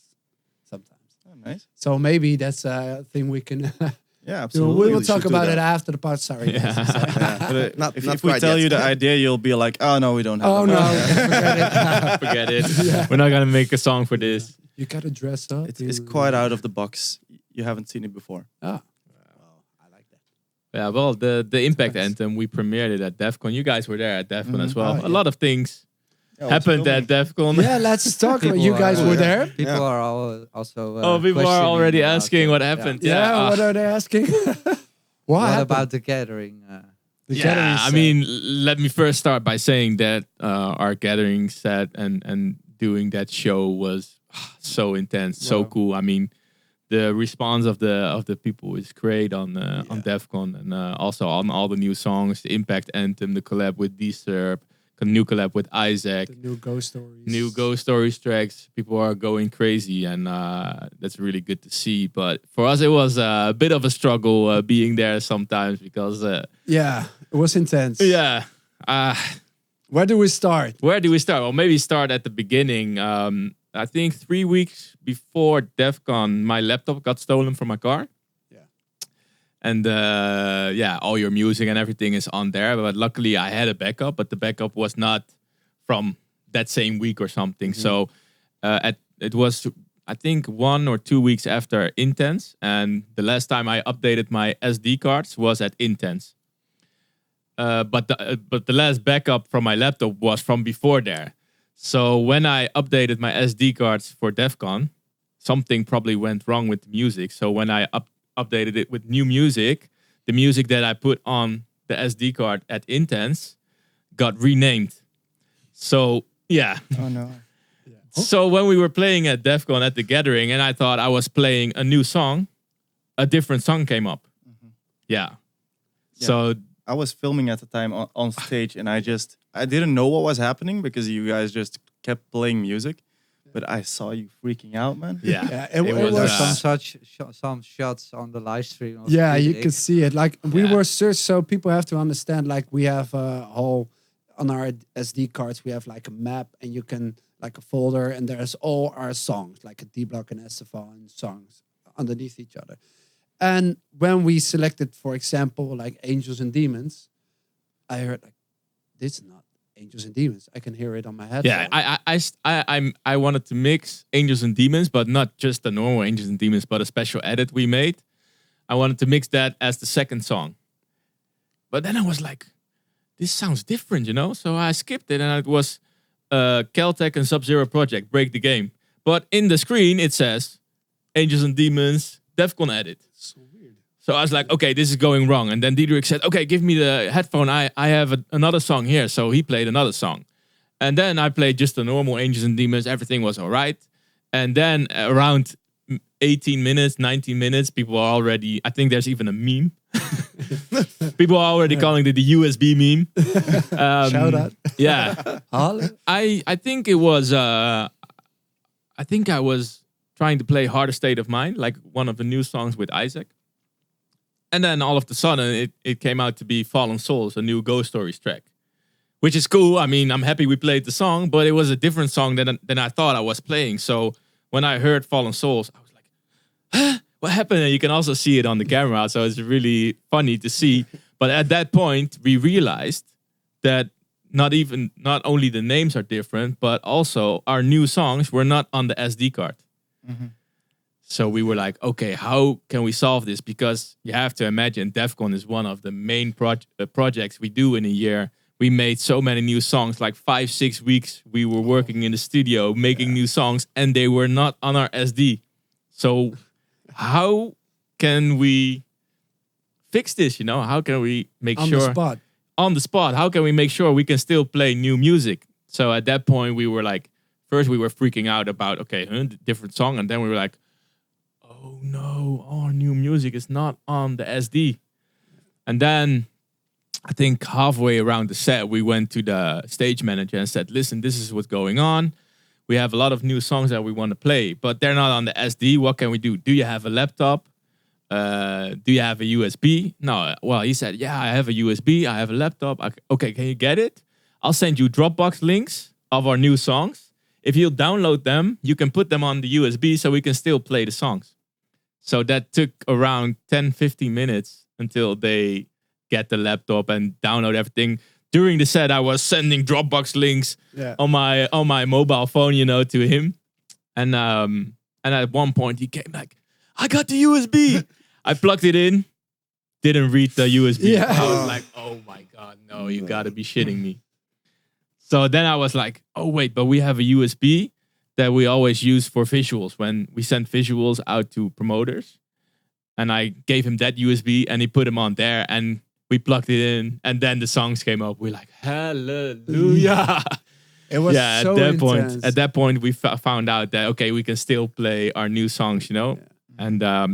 sometimes. Oh, nice. So maybe that's a thing we can Yeah, do. absolutely. We will We talk should do about that. it after the part. Sorry. Yeah. But Not if we quite tell yet. you the idea, you'll be like, "Oh no, we don't have." Oh it." no, forget it. Forget it. We're not gonna make a song for this. You gotta dress up. It's quite out of the box. You haven't seen it before. Ah, I like that. Yeah, well, the Impact nice. anthem, we premiered it at DEF CON. You guys were there at DEF CON as well. Oh, A yeah. lot of things happened at DEF CON. Yeah, let's talk about. You People guys are- were there. People are also. People are questioning already about, asking what happened. Yeah, what are they asking? What happened? about the gathering? The gathering I set? mean, let me first start by saying that our gathering set and doing that show was so intense, so Wow. cool. I mean, the response of the people is great on DEF CON, and also on all the new songs, the Impact anthem, the collab with D-Serb, the new collab with Isaac. the new Ghost Stories. New Ghost Stories tracks. People are going crazy, and that's really good to see. But for us, it was a bit of a struggle being there sometimes because, Yeah, it was intense. Where do we start? where do we start? Well, maybe start at the beginning. I think 3 weeks before DEF CON, my laptop got stolen from my car. Yeah. And all your music and everything is on there. But luckily, I had a backup, but the backup was not from that same week or something. So it was, I think, 1 or 2 weeks after Intense. And the last time I updated my SD cards was at Intense. But the last backup from my laptop was from before there. So when I updated my SD cards for DEF CON, something probably went wrong with the music. So when I updated it with new music, the music that I put on the SD card at Intense got renamed. So yeah. Oh no. So when we were playing at DEF CON at the gathering, and I thought I was playing a new song, a different song came up. Yeah. So I was filming at the time on stage, and I didn't know what was happening because you guys just kept playing music. But I saw you freaking out, man. Yeah, it was, There's some shots on the live stream. of Yeah, you Felix. could see it. Like we Yeah. were searched, so people have to understand. Like we have a whole on our SD cards, we have like a map, and you can like a folder, and there's all our songs, like a D block and SFL and songs underneath each other. And when we selected, for example, like Angels and Demons, I heard like this is not Angels and Demons. I can hear it on my head. yeah, I wanted to mix Angels and Demons, but not just the normal Angels and Demons, but a special edit we made. I wanted to mix that as the second song. But then I was like, this sounds different, you know? So I skipped it, and it was Caltech and Sub-Zero Project, Break the Game. But in the screen, it says Angels and Demons, DEF CON edit. so weird. So I was like, okay, this is going wrong. And then Diederik said, okay, give me the headphone. I have another song here. So he played another song. And then I played just the normal Angels and Demons. Everything was all right. And then around 18 minutes, 19 minutes, people are already, I think there's even a meme. People are already calling it the USB meme. Shout out. Yeah. I think it was, I think I was trying to play Harder State of Mind, like one of the new songs with Isaac. And then all of a sudden, it came out to be Fallen Souls, a new Ghost Stories track, which is cool. I mean, I'm happy we played the song, but it was a different song than I thought I was playing. So when I heard Fallen Souls, I was like, huh? What happened? And you can also see it on the camera, so it's really funny to see. But at that point, we realized that not only the names are different, but also our new songs were not on the SD card. So we were like, okay, how can we solve this? Because you have to imagine DEFCON is one of the main projects we do in a year. We made so many new songs, like 5-6 weeks we were working in the studio making new songs, and they were not on our SD. So how can we fix this? You know, how can we make sure on the spot? How can we make sure we can still play new music? So at that point, we were like, first we were freaking out about, okay, different song. And then we were like, oh no, our new music is not on the SD. And then I think halfway around the set, we went to the stage manager and said, listen, this is what's going on. We have a lot of new songs that we want to play, but they're not on the SD. What can we do? Do you have a laptop? Do you have a USB? No. Well, he said, yeah, I have a USB. I have a laptop. Okay, can you get it? I'll send you Dropbox links of our new songs. If you'll download them, you can put them on the USB so we can still play the songs. So that took around 10-15 minutes until they get the laptop and download everything. During the set, I was sending Dropbox links on my mobile phone, you know, to him. And at one point he came like, I got the USB. I plugged it in, didn't read the USB. Yeah. I was like, oh my God, no, you gotta be shitting me. So then I was like, oh wait, but we have a USB that we always use for visuals when we send visuals out to promoters. And I gave him that USB and he put them on there and we plugged it in and then the songs came up. We're like, hallelujah. It was so intense. At that point, we found out that, okay, we can still play our new songs, you know? Yeah.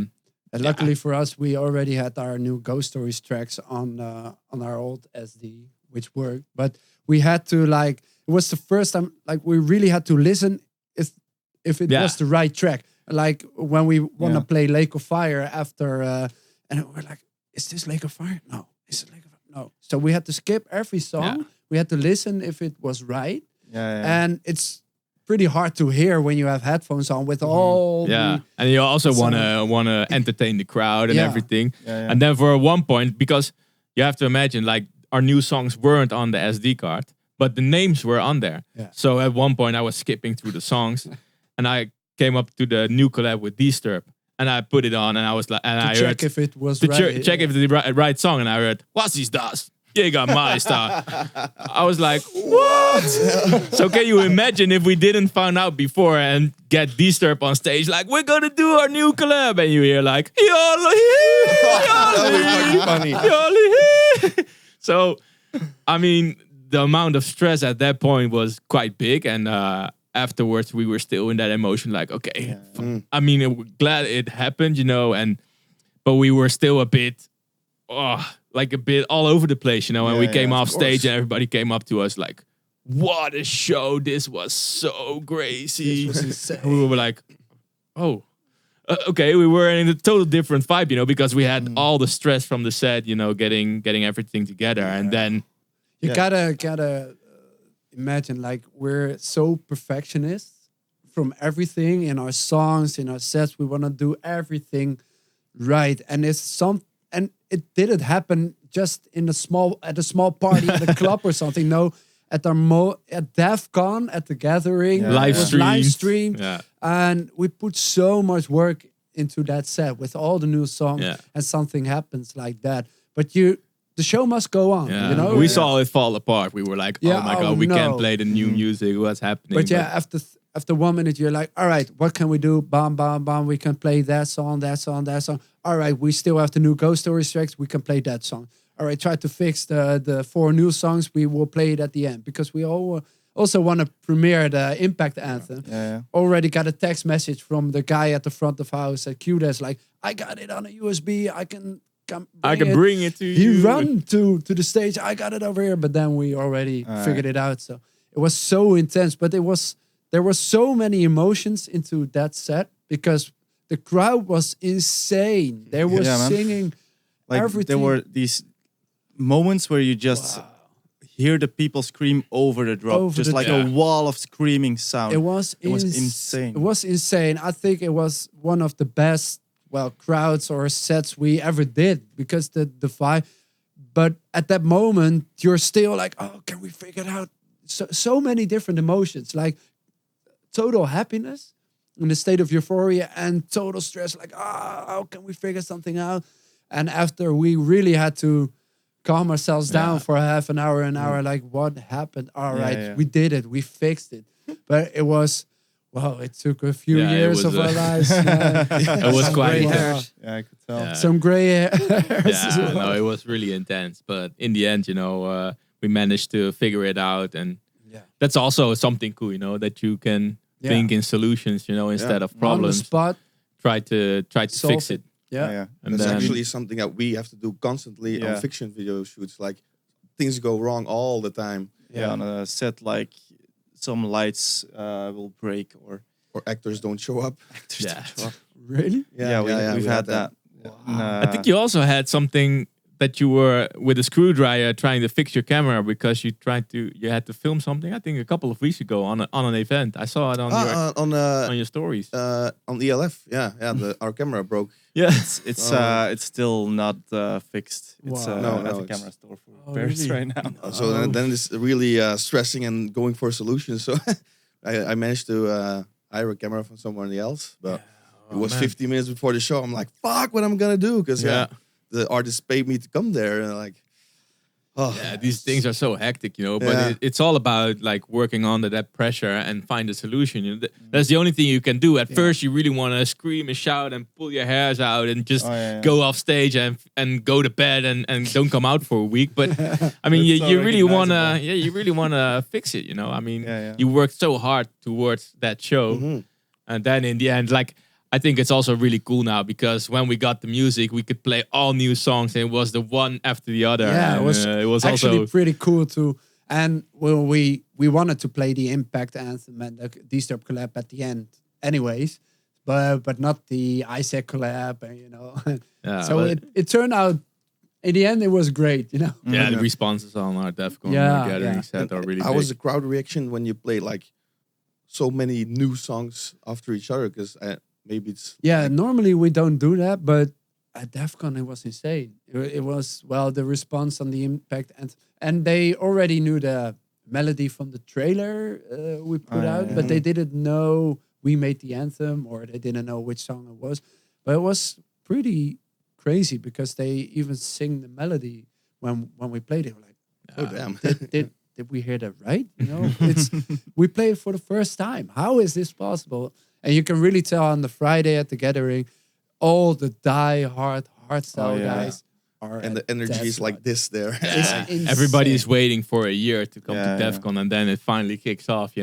And luckily for us, we already had our new Ghost Stories tracks on our old SD, which worked. But we had to, like, it was the first time, like, we really had to listen if it was the right track. Like, when we want to play Lake of Fire after, and we're like, is this Lake of Fire? No. Is it Lake of Fire? No. So we had to skip every song. Yeah. We had to listen if it was right. And it's pretty hard to hear when you have headphones on with all and you also wanna entertain the crowd and everything. And then for one point, because you have to imagine, like, our new songs weren't on the SD card, but the names were on there. So at one point I was skipping through the songs and I came up to the new collab with Disturb and I put it on and I was like, and I check if it was right. Check if the right song, and I heard, "Was ist das? Jäger Meister." I was like, what? So can you imagine if we didn't find out before and get Disturb on stage, like, we're gonna do our new collab, and you hear like, Funny. So, I mean, the amount of stress at that point was quite big, and afterwards we were still in that emotion, like, okay, I mean, we're glad it happened, you know, but we were still a bit, like a bit all over the place, you know, and we came off stage and everybody came up to us like, what a show, this was so crazy. This was insane. We were like, oh, okay, we were in a total different vibe, you know, because we had all the stress from the set, you know, getting everything together, and then you gotta imagine, like, we're so perfectionist from everything in our songs, in our sets. We want to do everything right, and and it didn't happen just at a small party at a club or something. No, at DEFCON, at the gathering, live streamed, and we put so much work into that set with all the new songs, and something happens like that. But the show must go on. You know, we saw it fall apart. We were like, oh my God, we can't play the new music. What's happening? But after 1 minute, you're like, all right, what can we do? Bam, bam, bam. We can play that song, that song, that song. All right, we still have the new Ghost Stories tracks. We can play that song. All right, try to fix the 4 new songs. We will play it at the end because we also want to premiere the Impact Anthem. Already got a text message from the guy at the front of house at QDES, like, I got it on a USB. I can bring it to you. He ran to the stage. I got it over here, but then we already figured it out. So it was so intense, but there were so many emotions into that set because the crowd was insane. They were Yeah, man. singing Like everything. there were these moments where you just hear the people scream over the drop, Over just the like drop. a wall of screaming sound. It was insane. It was insane. I think it was one of the best crowds or sets we ever did because the vibe. But at that moment, you're still like, oh, can we figure it out? So many different emotions, like total happiness in the state of euphoria and total stress, like, how can we figure something out? And after we really had to calm ourselves down for half an hour, like, what happened? All right, we did it. We fixed it. But it was, it took a few Yeah, it years was, of our lives. It was Some quite gray intense. hairs. Yeah, I could tell. Yeah. Some gray hairs. as Yeah, well. no, it was really intense. But in the end, we managed to figure it out, and that's also something cool, that you can think in solutions, instead of On the problems. spot. Try to Solve fix it. Yeah. And That's then, actually something that we have to do constantly on fiction video shoots. Like things go wrong all the time, Yeah, on a set, like some lights will break or or actors don't show up. yeah. Really? we've had that. I think you also had something that you were with a screwdriver trying to fix your camera because you had to film something. I think a couple of weeks ago on an event. I saw it on on your stories. on ELF. Our camera broke. Yeah, it's still not fixed. It's Wow. No, at no, the it's- camera store for Oh, Paris really? right now. So then it's really stressing and going for solutions. So I managed to hire a camera from someone else, but it was man. 50 minutes before the show. I'm like, fuck, what I'm gonna do? Because the artist paid me to come there, and like, these things are so hectic, but Yeah. it's all about like working under that pressure and find a solution. That's the only thing you can do. At first, you really want to scream and shout and pull your hairs out and just go off stage and go to bed and don't come out for a week. But I mean, That's so you really recognizable. wanna fix it. I mean, Yeah. you worked so hard towards that show, and then in the end, like. I think it's also really cool now because when we got the music, we could play all new songs and it was the one after the other. Yeah, and, it was actually also pretty cool too. And we wanted to play the Impact anthem and the Disturb collab at the end, anyways, but not the Isaac collab, yeah, so but- it turned out. In the end, it was great. Yeah, the responses on our DEFCON gathering set are really how big. was the crowd reaction when you played like so many new songs after each other? Because maybe it's Normally we don't do that, but at DEFCON it was insane. It was the response on the Impact and they already knew the melody from the trailer we put out, but they didn't know we made the anthem or they didn't know which song it was. But it was pretty crazy because they even sing the melody when we played it. We're like, oh damn. did we hear that right? It's we played it for the first time. How is this possible? And you can really tell on the Friday at the gathering, all the die-hard hardstyle guys are. And the energy is like this there. It's insane. Everybody's waiting for a year to come Yeah, to DEFCON and then it finally kicks off,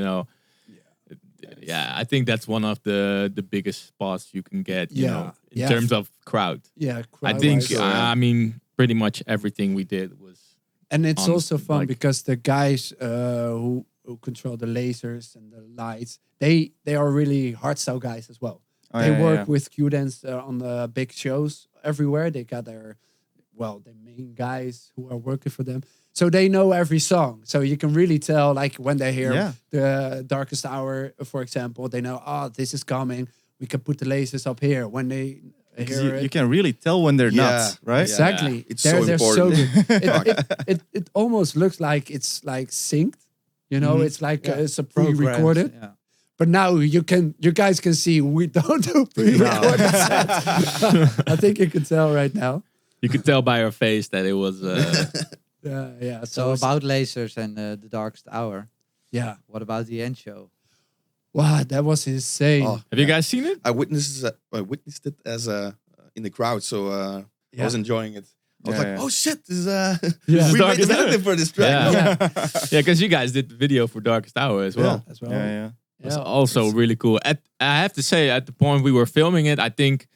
Yeah, I think that's one of the biggest spots you can get, in terms of crowd. Yeah, I think, crowd-wise. I mean, pretty much everything we did was... And it's on, also fun like- because the guys who control the lasers and the lights, they are really hardstyle guys as well. They work with Q-Dance on the big shows everywhere. They got their main guys who are working for them. So they know every song. So you can really tell, like when they hear the Darkest Hour, for example, they know, this is coming. We can put the lasers up here. When they hear You can really tell when they're nuts, right? Exactly. It's They're so so important. good. It almost looks like it's like synced. It's like it's a pre-recorded. Yeah. But now you guys can see we don't do pre-recorded sets. I think you can tell right now. You could tell by her face that it was... Yeah. So about lasers and the darkest hour. yeah. What about the end show? Wow, that was insane. Oh, Have you guys seen it? I witnessed it as in the crowd, so I was enjoying it. I was like, oh shit, this is we made the melody for this track. Yeah, because you guys did the video for Darkest Hour as well. As well. Yeah. It's also really cool. I have to say, at the point we were filming it, I think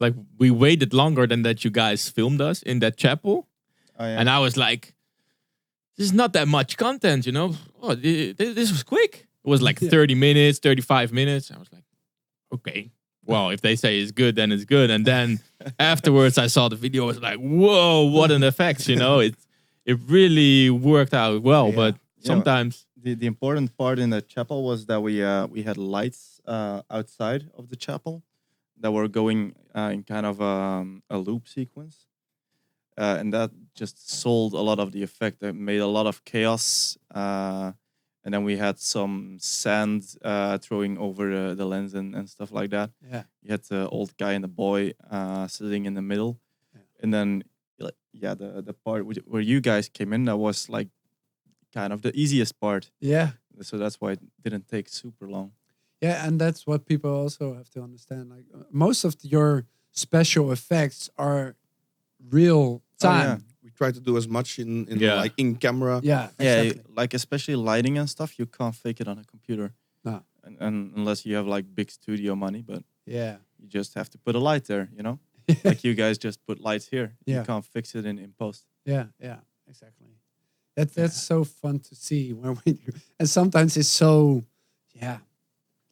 like we waited longer than that you guys filmed us in that chapel. Oh, yeah. And I was like, this is not that much content, Oh, this was quick. It was like 30 minutes, 35 minutes. I was like, okay, well, if they say it's good, then it's good. And then afterwards, I saw the video. I was like, whoa, what an effect! You know, it really worked out well. Yeah. But sometimes, The important part in the chapel was that we had lights outside of the chapel that were going in kind of a loop sequence, and that just sold a lot of the effect. That made a lot of chaos, and then we had some sand throwing over the lens and stuff like that. Yeah. You had the old guy and the boy sitting in the middle, and then the part where you guys came in, that was like kind of the easiest part. Yeah. So that's why it didn't take super long. Yeah, and that's what people also have to understand. Like most of your special effects are real time. We try to do as much in Yeah. like in camera. Yeah, Yeah, exactly. like especially lighting and stuff, you can't fake it on a computer. No. And unless you have like big studio money, but Yeah. you just have to put a light there, you know? Like you guys just put lights here. Yeah. You can't fix it in post. Yeah, exactly. That's so fun to see when we do, and sometimes it's so,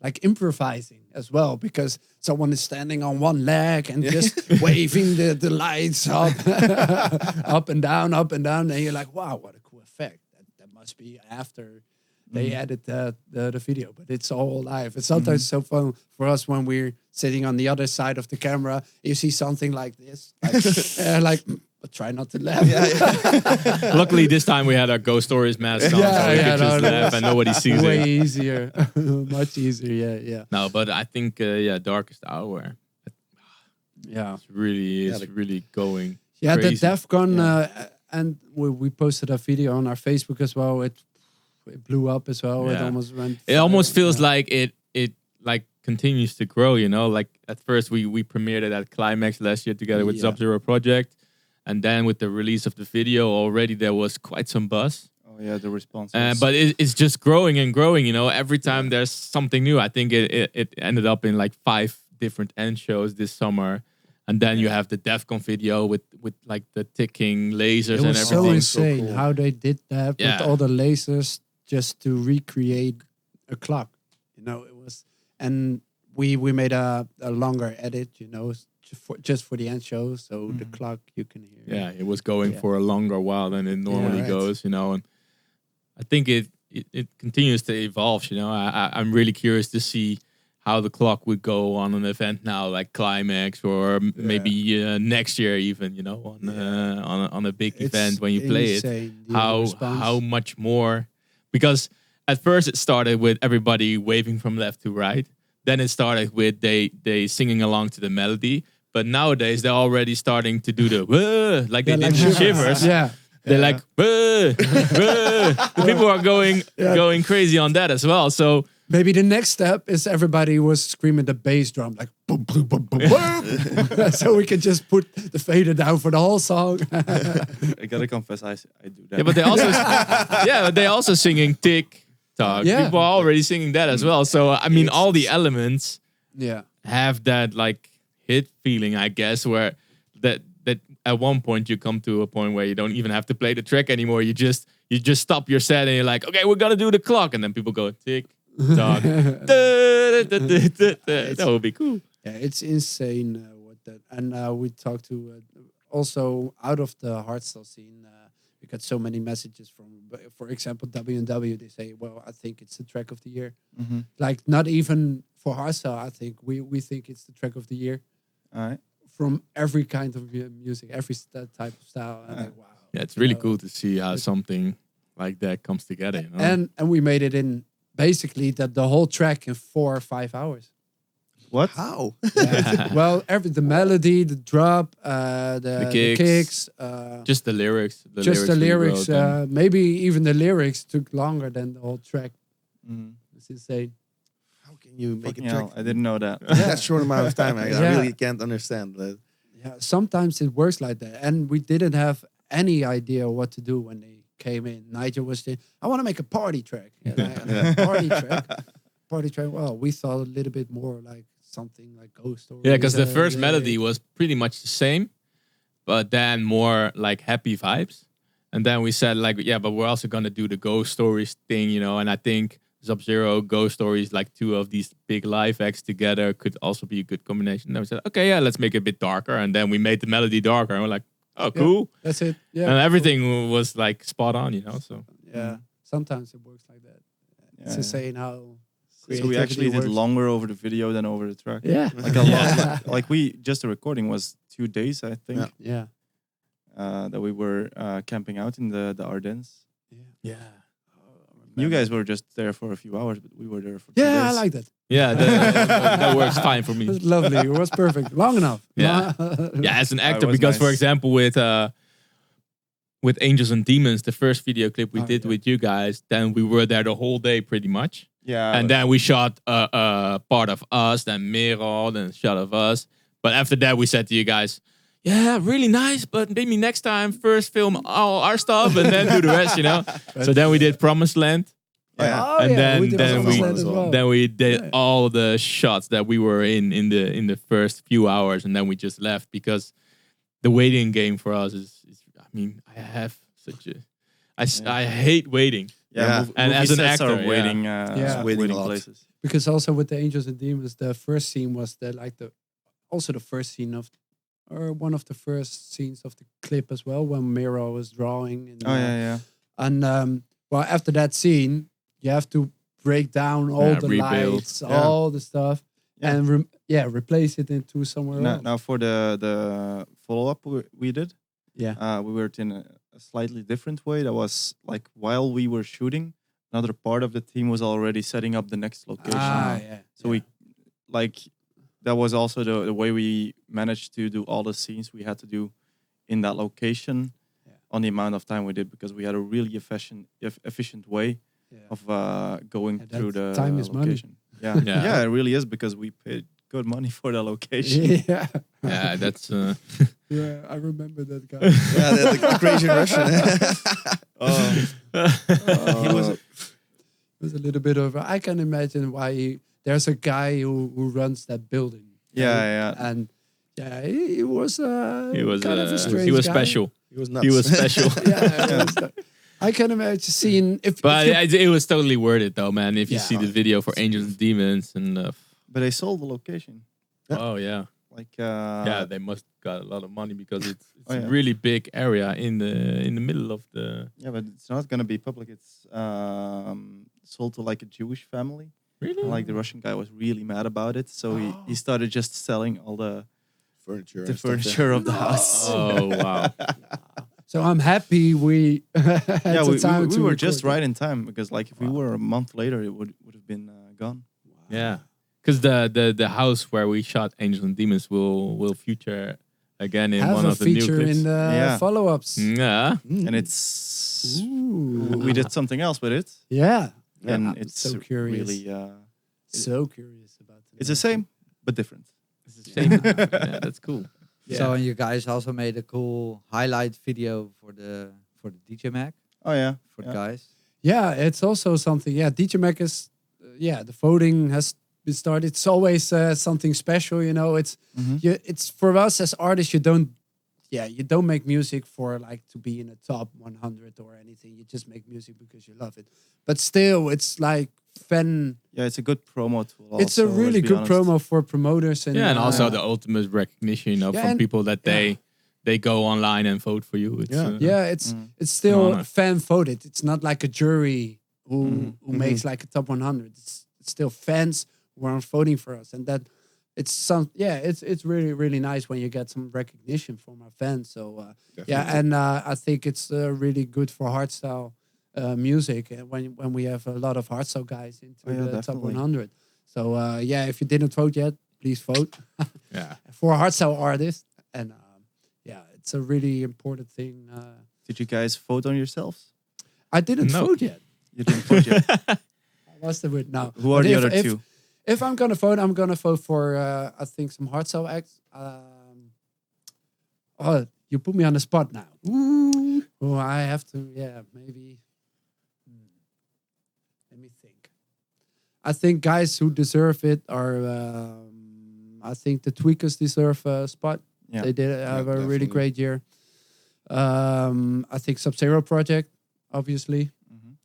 like improvising as well, because someone is standing on one leg and just waving the lights up, up and down, and you're like, wow, what a cool effect! That must be after they added the video, but it's all live. It's sometimes so fun for us when we're sitting on the other side of the camera. You see something like this, like. But try not to laugh. luckily this time we had our Ghost Stories mask on, so we could just laugh and nobody sees Way it. easier, much easier. Yeah. No, but I think Darkest Hour. It's really going. Yeah, crazy. the DEFCON, and we posted a video on our Facebook as well. It blew up as well. It Yeah. almost went. It almost viral. feels like it like continues to grow. You know, like at first we premiered it at Climax last year together with Sub-Zero Project. And then with the release of the video, already there was quite some buzz. Oh yeah, the response. But it's just growing and growing. You know, every time there's something new. I think it ended up in like 5 different end shows this summer, and then you have the DEFCON video with like the ticking lasers It and was so everything. insane how they did that Yeah. with all the lasers just to recreate a clock. You know, it was, and we made a longer edit. You know. Just for the end show, so the clock you can hear. Yeah, it was going for a longer while than it normally right. goes, you know. And I think it continues to evolve, you know. I'm really curious to see how the clock would go on an event now, like Climax, or maybe next year even, you know, on a big event when you play it. Insane, the How response. much more? Because at first it started with everybody waving from left to right. Then it started with they singing along to the melody. But nowadays they're already starting to do the like they did the shivers. Yeah. They're like the people are going crazy on that as well. So Maybe the next step is everybody was screaming the bass drum like boom, boom, boom, boom, boom. So we can just put the fader down for the whole song. I gotta confess, I do that. yeah, but they also singing tick tock. Yeah. People are already singing that as well. So I mean, all the elements Yeah. have that like hit feeling, I guess, where that at one point you come to a point where you don't even have to play the track anymore. You just stop your set and you're like, okay, we're gonna do the clock, and then people go tick tock. That would be cool. Yeah, it's insane what that. And we talked to also out of the hardstyle scene. We got so many messages from, for example, W&W. They say, "Well, I think it's the track of the year." Like not even for hardstyle. I think we think it's the track of the year All right. from every kind of music, every type of style. And like, wow. Yeah, it's really know, cool to see how something like that comes together. You know? And we made it in basically the whole track in 4 or 5 hours. What? How? Well, the melody, the drop, the kicks, just the lyrics. just the we lyrics. wrote, and- Maybe even the lyrics took longer than the whole track. It's insane. How can you make Fucking a hell, track I didn't know that. in that short amount of time? I Yeah. really can't understand that. Yeah, sometimes it works like that, and we didn't have any idea what to do when they came in. Nigel was saying, "I want to make a party track." Party track. Party track. Well, we thought a little bit more like something like Ghost Stories. Yeah, because the first melody was pretty much the same, but then more like happy vibes. And then we said like, yeah, but we're also gonna do the Ghost Stories thing, you know. And I think Sub-Zero, Ghost Stories, like two of these big live acts together could also be a good combination. Then we said, okay, yeah, let's make it a bit darker. And then we made the melody darker. And we're like, oh, cool. That's it. Yeah. And everything was like spot on, you know. So Yeah. Sometimes it works like that. It's insane how. So we actually did works. longer over the video than over the track. Yeah. Like a lot. Like we just the recording was 2 days, I think. Yeah. That we were camping out in the Ardennes. yeah. You guys were just there for a few hours, but we were there for 2 Yeah, days. I like that. Yeah, that works fine for It me. was lovely. It was perfect. Long enough. Yeah. Yeah, as an actor, was because for nice. example, with Angels and Demons, the first video clip we did yeah. with you guys, then we were there the whole day pretty much. Yeah. And then we shot a part of us, then Merel, then a shot of us. But after that, we said to you guys, yeah, really nice, but maybe next time first film all our stuff and then do the rest, you know? So then we did Promised Land. yeah. Oh, And yeah, then- we did then Promised we- Land as well. Then we did Yeah. all the shots that we were in the first few hours, and then we just left because the waiting game for us is I mean, I have such a I hate waiting. Yeah. And movie as an sets are actor, waiting, Yeah. Waiting a lot. places. Because also with the Angels and Demons, the first scene was also the first scene of, or one of the first scenes of the clip as well, when Miro was drawing. And, Oh yeah. And well, after that scene, you have to break down all Yeah, the rebuild. lights, all the stuff, Yeah. and replace it into somewhere else. Now for the follow up we did, Yeah. we worked in a slightly different way. That was like while we were shooting, another part of the team was already setting up the next location. Yeah. So we like that was also the way we managed to do all the scenes we had to do in that location on the amount of time we did, because we had a really efficient way of going Yeah, through the that's- time is money. location. Yeah. Yeah. Yeah, it really is, because we paid good money for the location. Yeah. Yeah, that's Yeah, I remember that guy. Yeah, the crazy Russian. He was It was a little bit of. I can imagine why there's a guy who runs that building. yeah. And yeah, he was. he was kind of a strange he was guy. special. He was nuts. He was special. Yeah, it was, I can imagine seeing if. But if it was totally worth it though, man. If you Yeah. see the video for Angels and Demons and But they sold the location. Yeah. oh yeah. Like Yeah, they must got a lot of money because it's Oh, yeah. a really big area in the middle of the. yeah, but it's not gonna be public. It's sold to like a Jewish family. Really? Like the Russian guy was really mad about it, so he started just selling all the Furniture. the and stuff, yeah. furniture of the house. Oh wow! so I'm happy we. had Yeah, the time we to were just record right in time, because like if we were a month later, it would have been gone. Yeah, because the house where we shot Angels and Demons will feature again it. in Have one a of the new feature clips. in the Yeah. follow-ups. Yeah, And it's Ooh. we did something else with it, Yeah. and I'm it's so curious. really So curious about it. it's the same but different. it's the same. Yeah, that's cool. So and you guys also made a cool highlight video for the DJ Mag Oh yeah, for the yeah. guys. Yeah, it's also something. Yeah, DJ Mac is. The voting has been started. It's always something special, you know. It's it's for us as artists. You don't make music for like to be in a top 100 or anything. You just make music because you love it. But still, it's like fun. Yeah, it's a good promo tool. It's a also, really let's be good honest. promo for promoters and Yeah, and also the ultimate recognition Yeah, from and- people that they go online and vote for you. It's, it's still honor. fan voted. It's not like a jury who Mm-hmm. makes like a top 100. It's still fans who are voting for us, and that it's really nice when you get some recognition from our fans. So and I think it's really good for hardstyle music, and when we have a lot of hardstyle guys into the top definitely. 100. So if you didn't vote yet, please vote yeah. for hardstyle artists, and it's a really important thing. Did you guys vote on yourselves? I didn't No. vote yet. You didn't vote yet. I was the word now. Who are But the if- other if- two? If I'm gonna vote, I'm gonna vote for I think some hardstyle acts. Oh, you put me on the spot now. Oh, I have to. Yeah, maybe. Let me think. I think guys who deserve it are. I think the Tweakers deserve a spot. Yeah. They did have a really definitely. great year. I think Sub-Zero Project, obviously.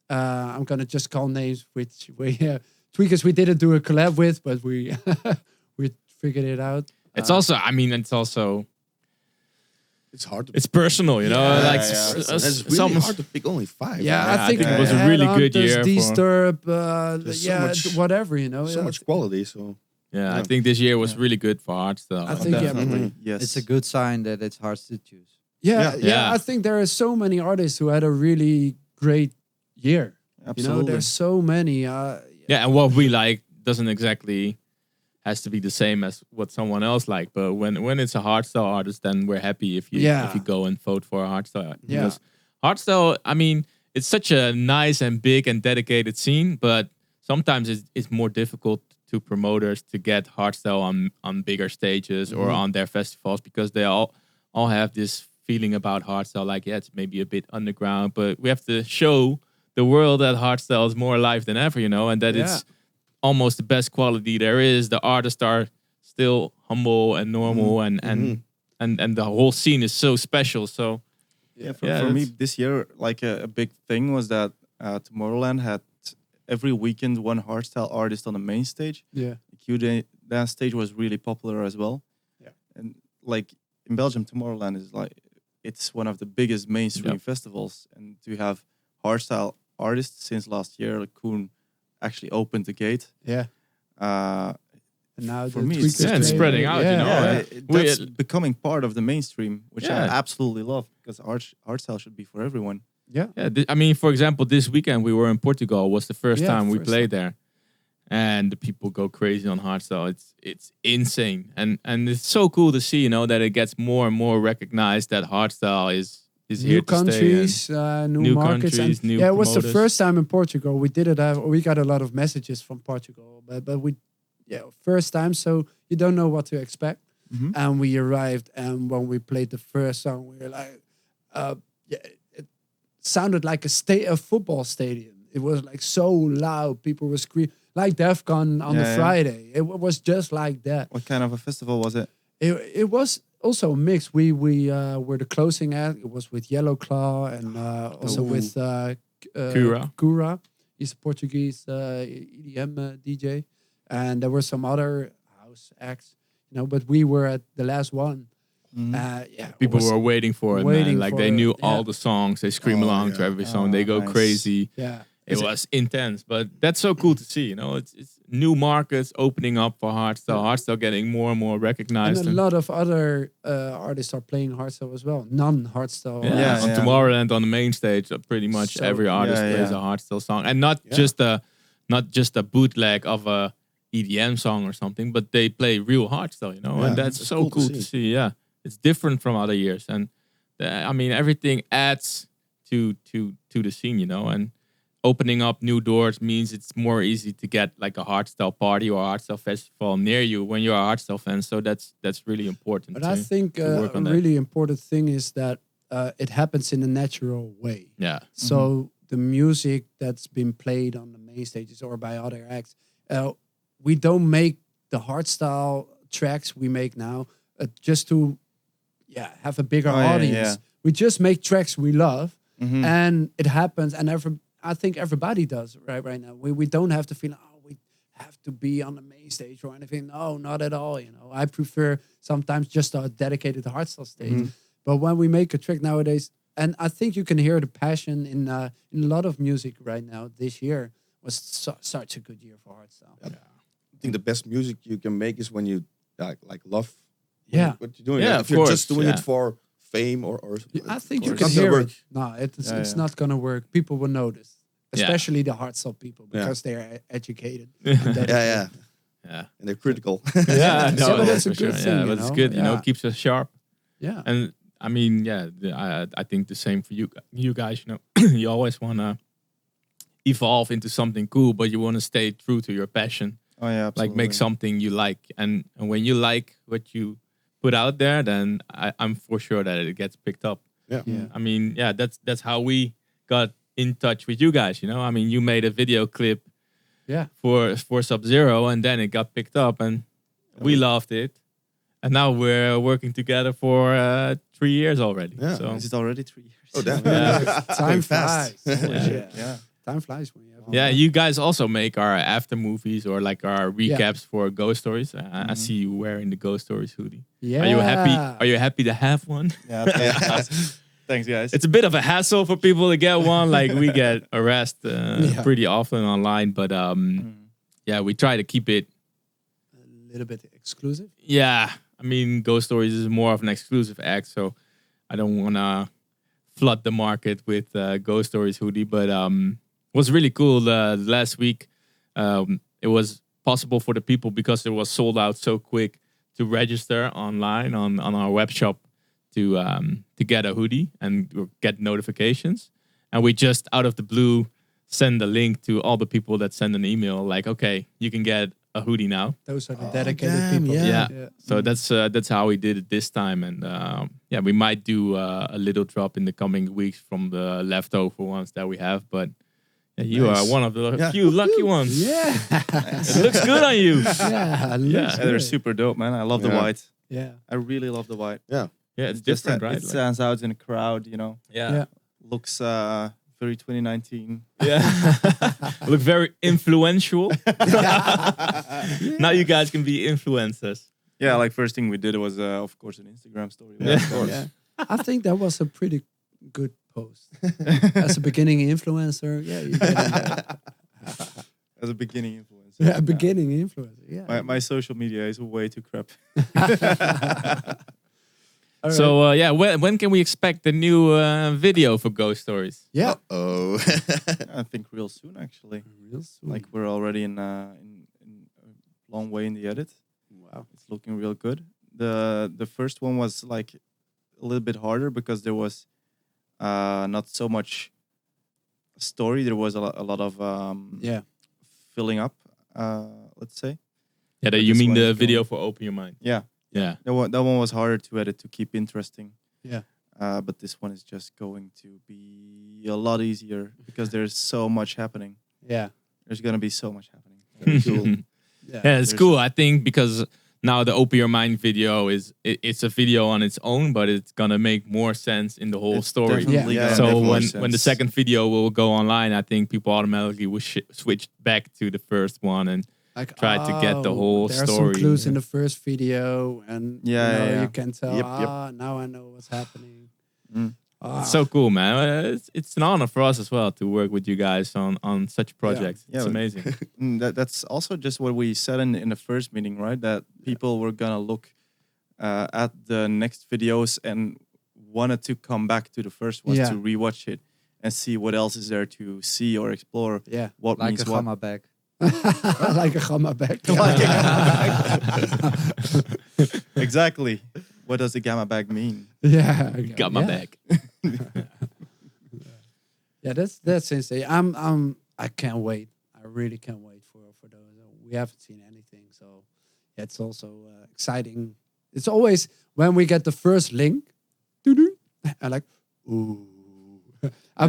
I'm gonna just call names, which we tweakers we didn't do a collab with, but we we figured it out. It's also, I mean, it's also, It's hard to it's personal, you know. Yeah, like it's really hard to pick only 5. Yeah, right? I think it was a really good year for- Disturb, There's so much- whatever, you know. so much quality. So Yeah, I Yeah. think this year was really good for Hardstyle. I think, yeah, Definitely. Yes. It's a good sign that it's hard to choose. Yeah, Yeah. I think there are so many artists who had a really great year. Absolutely. You know, there's so many. Yeah, and what we like doesn't exactly has to be the same as what someone else like. But when it's a hardstyle artist, then we're happy if you Yeah. if you go and vote for a hardstyle. Yeah. Because hardstyle, I mean, it's such a nice and big and dedicated scene, but sometimes it's more difficult to promoters to get hardstyle on bigger stages or on their festivals because they all have this feeling about hardstyle like, yeah, it's maybe a bit underground, but we have to show the world that hardstyle is more alive than ever, you know, and that it's almost the best quality there is. The artists are still humble and normal, and the whole scene is so special. So For me, this year, like a big thing was that Tomorrowland had every weekend one hardstyle artist on the main stage. Yeah. The dance stage was really popular as well. Yeah. And like in Belgium, Tomorrowland is like, it's one of the biggest mainstream festivals. And to have hardstyle artists since last year, like Koen actually opened the gate. Yeah. And now For the me, tweakers it's- and play- spreading out, you know. That's becoming part of the mainstream, which I Yeah. absolutely love because hardstyle should be for everyone. Yeah. I mean, for example, this weekend we were in Portugal. Was the first Yeah, time we first played there, and the people go crazy on hardstyle. It's insane, and it's so cool to see, you know, that it gets more and more recognized that hardstyle is here New to stay. countries, new new markets, countries, and new yeah, it was the promoters. first time in Portugal. We did it. We got a lot of messages from Portugal, but we, first time, so you don't know what to expect. And we arrived, and when we played the first song, we were like, it sounded like a football stadium. It was like so loud. People were screaming like DEFCON on the Friday. It was just like that. What kind of a festival was it? It was also a mix. We were the closing act. It was with Yellow Claw and also with Cura. Cura. He's a Portuguese EDM DJ, and there were some other house acts, you know. But we were at the last one. It People was- were waiting for it, waiting man. Like for they it, knew yeah. all the songs. They scream along to every song. They go nice. crazy. Yeah. It was intense, but that's so cool to see. You know, it's new markets opening up for hardstyle. Hardstyle getting more and more And recognized. a lot of other artists are playing hardstyle as well. Non-hardstyle. Yeah, on yeah. Tomorrowland on the main stage, pretty much So- every artist plays a hardstyle song, and not just a bootleg of a EDM song or something, but they play real hardstyle, you know, Yeah, and that's it's so cool to see. Yeah, it's different from other years, and I mean everything adds to the scene, you know, and opening up new doors means it's more easy to get like a hardstyle party or a hardstyle festival near you when you're a hardstyle fan. So that's really important. But I think a work on that. really important thing is that it happens in a natural way. Yeah. So the music that's been played on the main stages or by other acts, we don't make the hardstyle tracks we make now just to have a bigger audience. We just make tracks we love, and it happens. And I think everybody does right now. We don't have to feel we have to be on the main stage or anything. No, not at all. You know, I prefer sometimes just a dedicated hardstyle stage. But when we make a track nowadays, and I think you can hear the passion in a lot of music right now. This year was such a good year for hardstyle. I think the best music you can make is when you like love what you're doing. Yeah, If of you're course, just doing it for fame or I think you it's can not gonna hear work. it. No, it's not gonna work. People will notice, especially the hardstyle people, because they're educated. And dedicated. Yeah. And they're critical. Yeah, no, but that's a for good sure. thing, Yeah, you but it's know? good. You know, Yeah. it keeps us sharp. Yeah. And I mean, I think the same for you guys. You know, you always want to evolve into something cool, but you want to stay true to your passion. Oh yeah, absolutely. Like make something you like, and when you like what you put out there, then I'm for sure that it gets picked up. Yeah. I mean, that's how we got in touch with you guys. You know, I mean, you made a video clip for Sub-Zero, and then it got picked up, and we loved it. And now we're working together for 3 years already. Yeah. So Is it already 3 years? Oh, damn. Yeah. Time Fast. flies. Holy Yeah. shit. Yeah. time flies when you have. Yeah, you guys also make our after movies or like our recaps for Ghost Stories. I see you wearing the Ghost Stories hoodie. Yeah. Are you happy? Are you happy to have one? Yeah, thanks, guys. It's a bit of a hassle for people to get one. Like we get arrested pretty often online, but yeah, we try to keep it A little bit exclusive. Yeah, I mean, Ghost Stories is more of an exclusive act, so I don't want to flood the market with Ghost Stories hoodie. But it was really cool last week. It was possible for the people because it was sold out so quick to register online on our web shop to get a hoodie and get notifications. And we just out of the blue send a link to all the people that send an email like, okay, you can get a hoodie now. Those are the dedicated people. Yeah. So that's how we did it this time, and yeah, we might do a little drop in the coming weeks from the leftover ones that we have. But yeah, you are one of the few lucky ones. Yeah. It looks good on you. Yeah. Yeah, they're super dope, man. I love the white. Yeah. I really love the white. Yeah. Yeah, it's Just different, that right? it stands out in the crowd, you know. Yeah. Looks very 2019. Yeah. Look very influential. Now you guys can be influencers. Yeah, like first thing we did was, of course, an Instagram story. Yeah, of course. Yeah. I think that was a pretty good post. As a beginning influencer, yeah, you get in there. As a beginning influencer. Yeah, beginning influencer. Yeah. My social media is way too crap. All So yeah, when can we expect the new video for Ghost Stories? yeah. Oh. I think real soon, actually. Real soon. Like we're already in a long way in the edit. Wow. It's looking real good. The first one was like a little bit harder because there was not so much story. There was a lot of Yeah. filling up, let's say. Yeah, But you this mean one the is video for Open Your Mind? Yeah, Yeah. that one was harder to edit to keep interesting. Yeah. But this one is just going to be a lot easier because there's so much happening. Yeah. There's gonna be so much happening. Cool. Yeah. Yeah, it's There's- cool. I think because now the Open Your Mind video it's a video on its own, but it's gonna make more sense in the whole It's story. definitely Yeah. gonna So make more when the sense. second video will go online, I think people automatically will switch back to the first one and Like, try to get the whole there are story. some clues in the first video, and Yeah. you can tell. Yep. Now I know what's happening. Mm. it's so cool, man. It's an honor for us as well to work with you guys on such projects. Yeah, It's but- amazing. That's also just what we said in the first meeting, right? That people were gonna look at the next videos and wanted to come back to the first ones Yeah. to rewatch it and see what else is there to see or explore. Yeah, What Like means a what. gamma bag. like a gamma bag. Exactly. What does the gamma bag mean? Yeah, Got my yeah. back. Yeah, that's insane. I can't wait. I really can't wait for those. We haven't seen anything, so yeah, it's also exciting. It's always when we get the first link, doo-doo, I'm like, ooh. I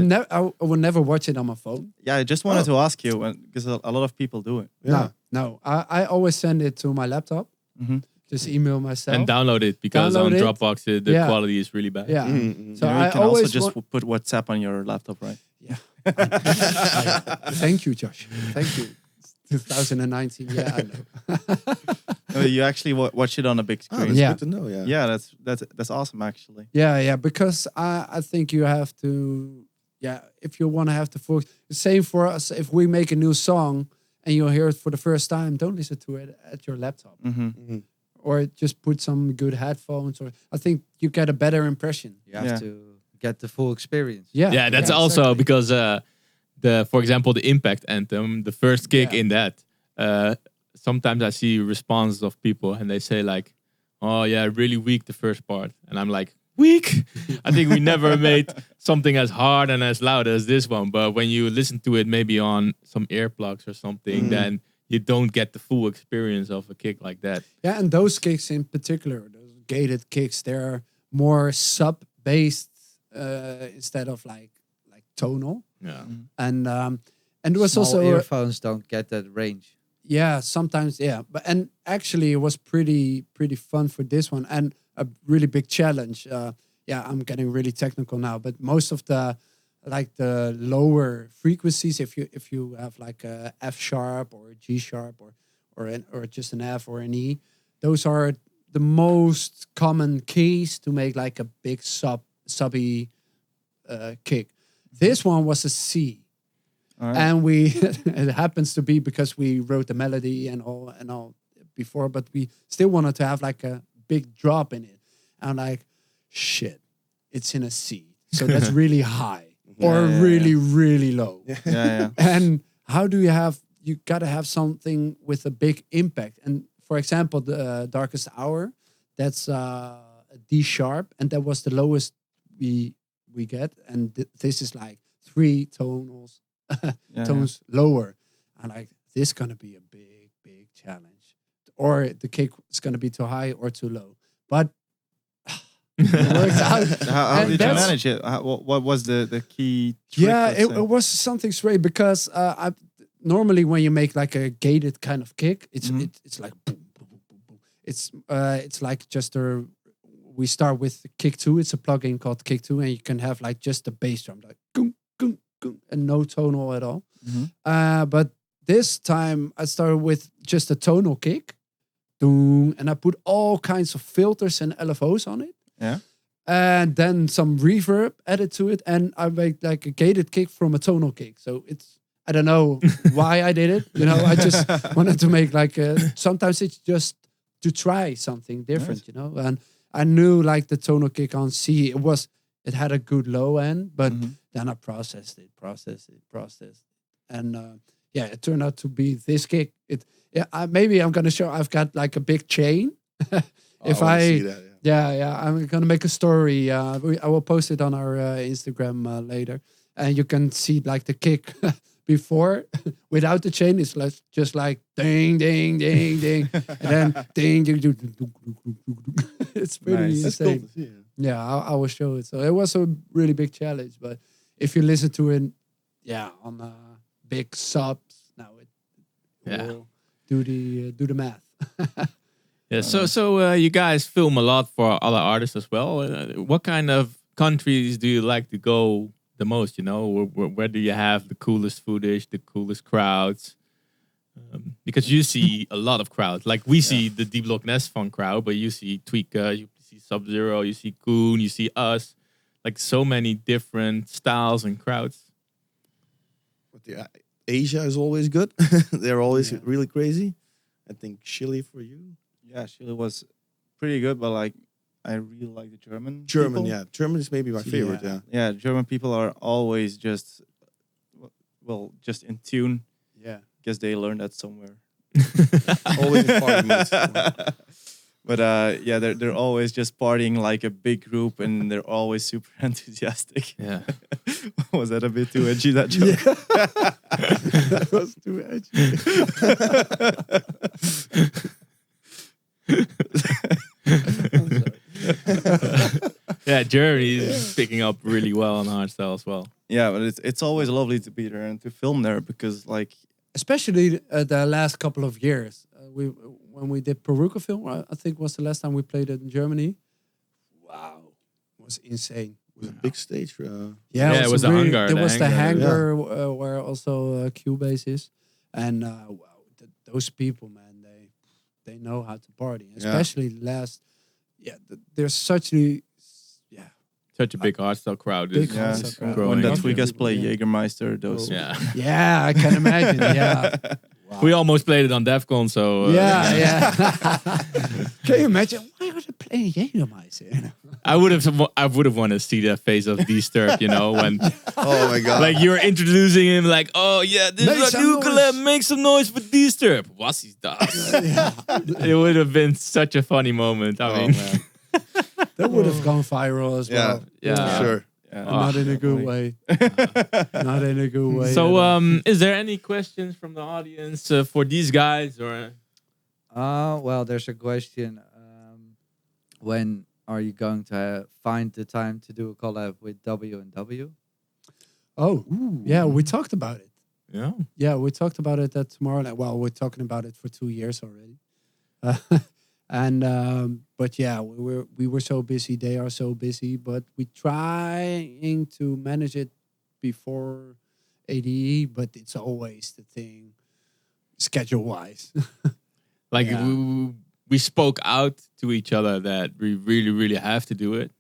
will never watch it on my phone. Yeah, I just wanted to ask you because a lot of people do it. No. I always send it to my laptop. Mhm. Just email myself. And download it because Download on it. Dropbox the Yeah. quality is really bad. Yeah. Mm-hmm. So You I can also always just wa- put WhatsApp on your laptop, right? Yeah. Thank you, Josh. Thank you. 2019. Yeah, I know. You actually watch it on a big Oh, screen. that's Yeah. good to know. Yeah. Yeah, that's awesome actually. Yeah, because I think you have to, if you want to have the full, same for us, if we make a new song and you'll hear it for the first time, don't listen to it at your laptop. Mm-hmm. Or just put some good headphones, or I think you get a better impression. You have Yeah. to get the full experience. Yeah, Yeah, that's also exactly. because for example, the Impact anthem, the first kick Yeah. in that. Sometimes I see responses of people and they say like, "Oh yeah, really weak the first part," and I'm like, "Weak? I think we never made something as hard and as loud as this one." But when you listen to it maybe on some earplugs or something, then you don't get the full experience of a kick like that. Yeah, and those kicks in particular, those gated kicks, they're more sub-based instead of like tonal. Yeah. And it was Small also earphones don't get that range. yeah, sometimes but actually it was pretty fun for this one and a really big challenge. I'm getting really technical now, but most of the like the lower frequencies. If you have like a F sharp or a G sharp or just an F or an E, those are the most common keys to make like a big subby kick. This one was a C. All right. And we it happens to be because we wrote the melody and all before, but we still wanted to have like a big drop in it. And like, shit, it's in a C. So that's really high or really low. yeah. And how do you gotta have something with a big impact. And for example, the Darkest Hour, that's a D sharp, and that was the lowest we get. And this is like 3 tones lower. And like, this is gonna be a big challenge. Or the kick is gonna be too high or too low. But it worked out. How did you manage it? What was the key trick? Yeah, it was something strange because normally when you make like a gated kind of kick, it's like boom, boom, boom, boom, boom. It's like just we start with kick 2. It's a plugin called kick 2, and you can have like just the bass drum, like goom, goom, goom, and no tonal at all. But this time I started with just a tonal kick, doom, and I put all kinds of filters and LFOs on it. Yeah. And then some reverb added to it, and I made like a gated kick from a tonal kick. So I don't know why I did it. You know, I just wanted to make like sometimes it's just to try something different, you know. And I knew like the tonal kick on C, it had a good low end, but then I processed it. And it turned out to be this kick. Maybe I'm gonna show. I've got like a big chain. If I see that, I'm gonna make a story. I will post it on our Instagram later, and you can see like the kick before without the chain. It's just like ding, ding, ding, ding, and then ding, ding, ding, ding, ding, ding, ding. It's pretty That's cool insane. to see, Yeah, I will show it. So it was a really big challenge, but if you listen to it, on big subs, now it will do the math. Yeah. So you guys film a lot for other artists as well. What kind of countries do you like to go the most? You know, where do you have the coolest footage, the coolest crowds? Because you see a lot of crowds. Like we see the D Block Ness Fun crowd, but you see Tweaker, you see Sub-Zero, you see Koen, you see us. Like so many different styles and crowds. But Asia is always good. They're always really crazy. I think Chile for you. Yeah, Chile was pretty good, but like I really like the German. German, people. German is maybe my favorite. Yeah. Yeah, German people are always just in tune. Yeah. Guess they learned that somewhere. Always in party mood. But they're always just partying like a big group, and they're always super enthusiastic. Yeah. Was that a bit too edgy, that joke? That was too edgy. Yeah, Germany is picking up really well on hardstyle as well. Yeah, but it's always lovely to be there and to film there because like Especially the last couple of years. When we did Peruka film, I think was the last time we played it in Germany. Wow, it was insane. It was a big stage. Yeah, it was the hangar. There was the hangar yeah. where also Cubase is, and wow, those people, man, they know how to party. Especially there's such Such a big hardstyle crowd. Big yeah, hardstyle crowd. growing. when that Yeah. Tweakers play Jägermeister, those Yeah, I can imagine. Yeah, wow. We almost played it on DEFCON, so yeah. Can you imagine? Why are they playing Jägermeister? I would have wanted to see the face of Disturb, you know, when Oh my god! like you're introducing him, like, oh yeah, this Make is a some new noise. collab, make some noise for Disturb. What's he does? It would have been such a funny moment. I mean, man. That would have gone viral as well. Yeah. Sure. Yeah. Not in a good way. Not in a good way. So, at all. is there any questions from the audience for these guys? Or Well, there's a question. When are you going to find the time to do a collab with W&W? Oh, yeah, we talked about it. yeah, Yeah, we talked about it at Tomorrowland. Well, we're talking about it for 2 years already. But yeah, we were so busy. They are so busy, but we trying to manage it before ADE, but it's always the thing schedule wise. Like Yeah. we spoke out to each other that we really, really have to do it,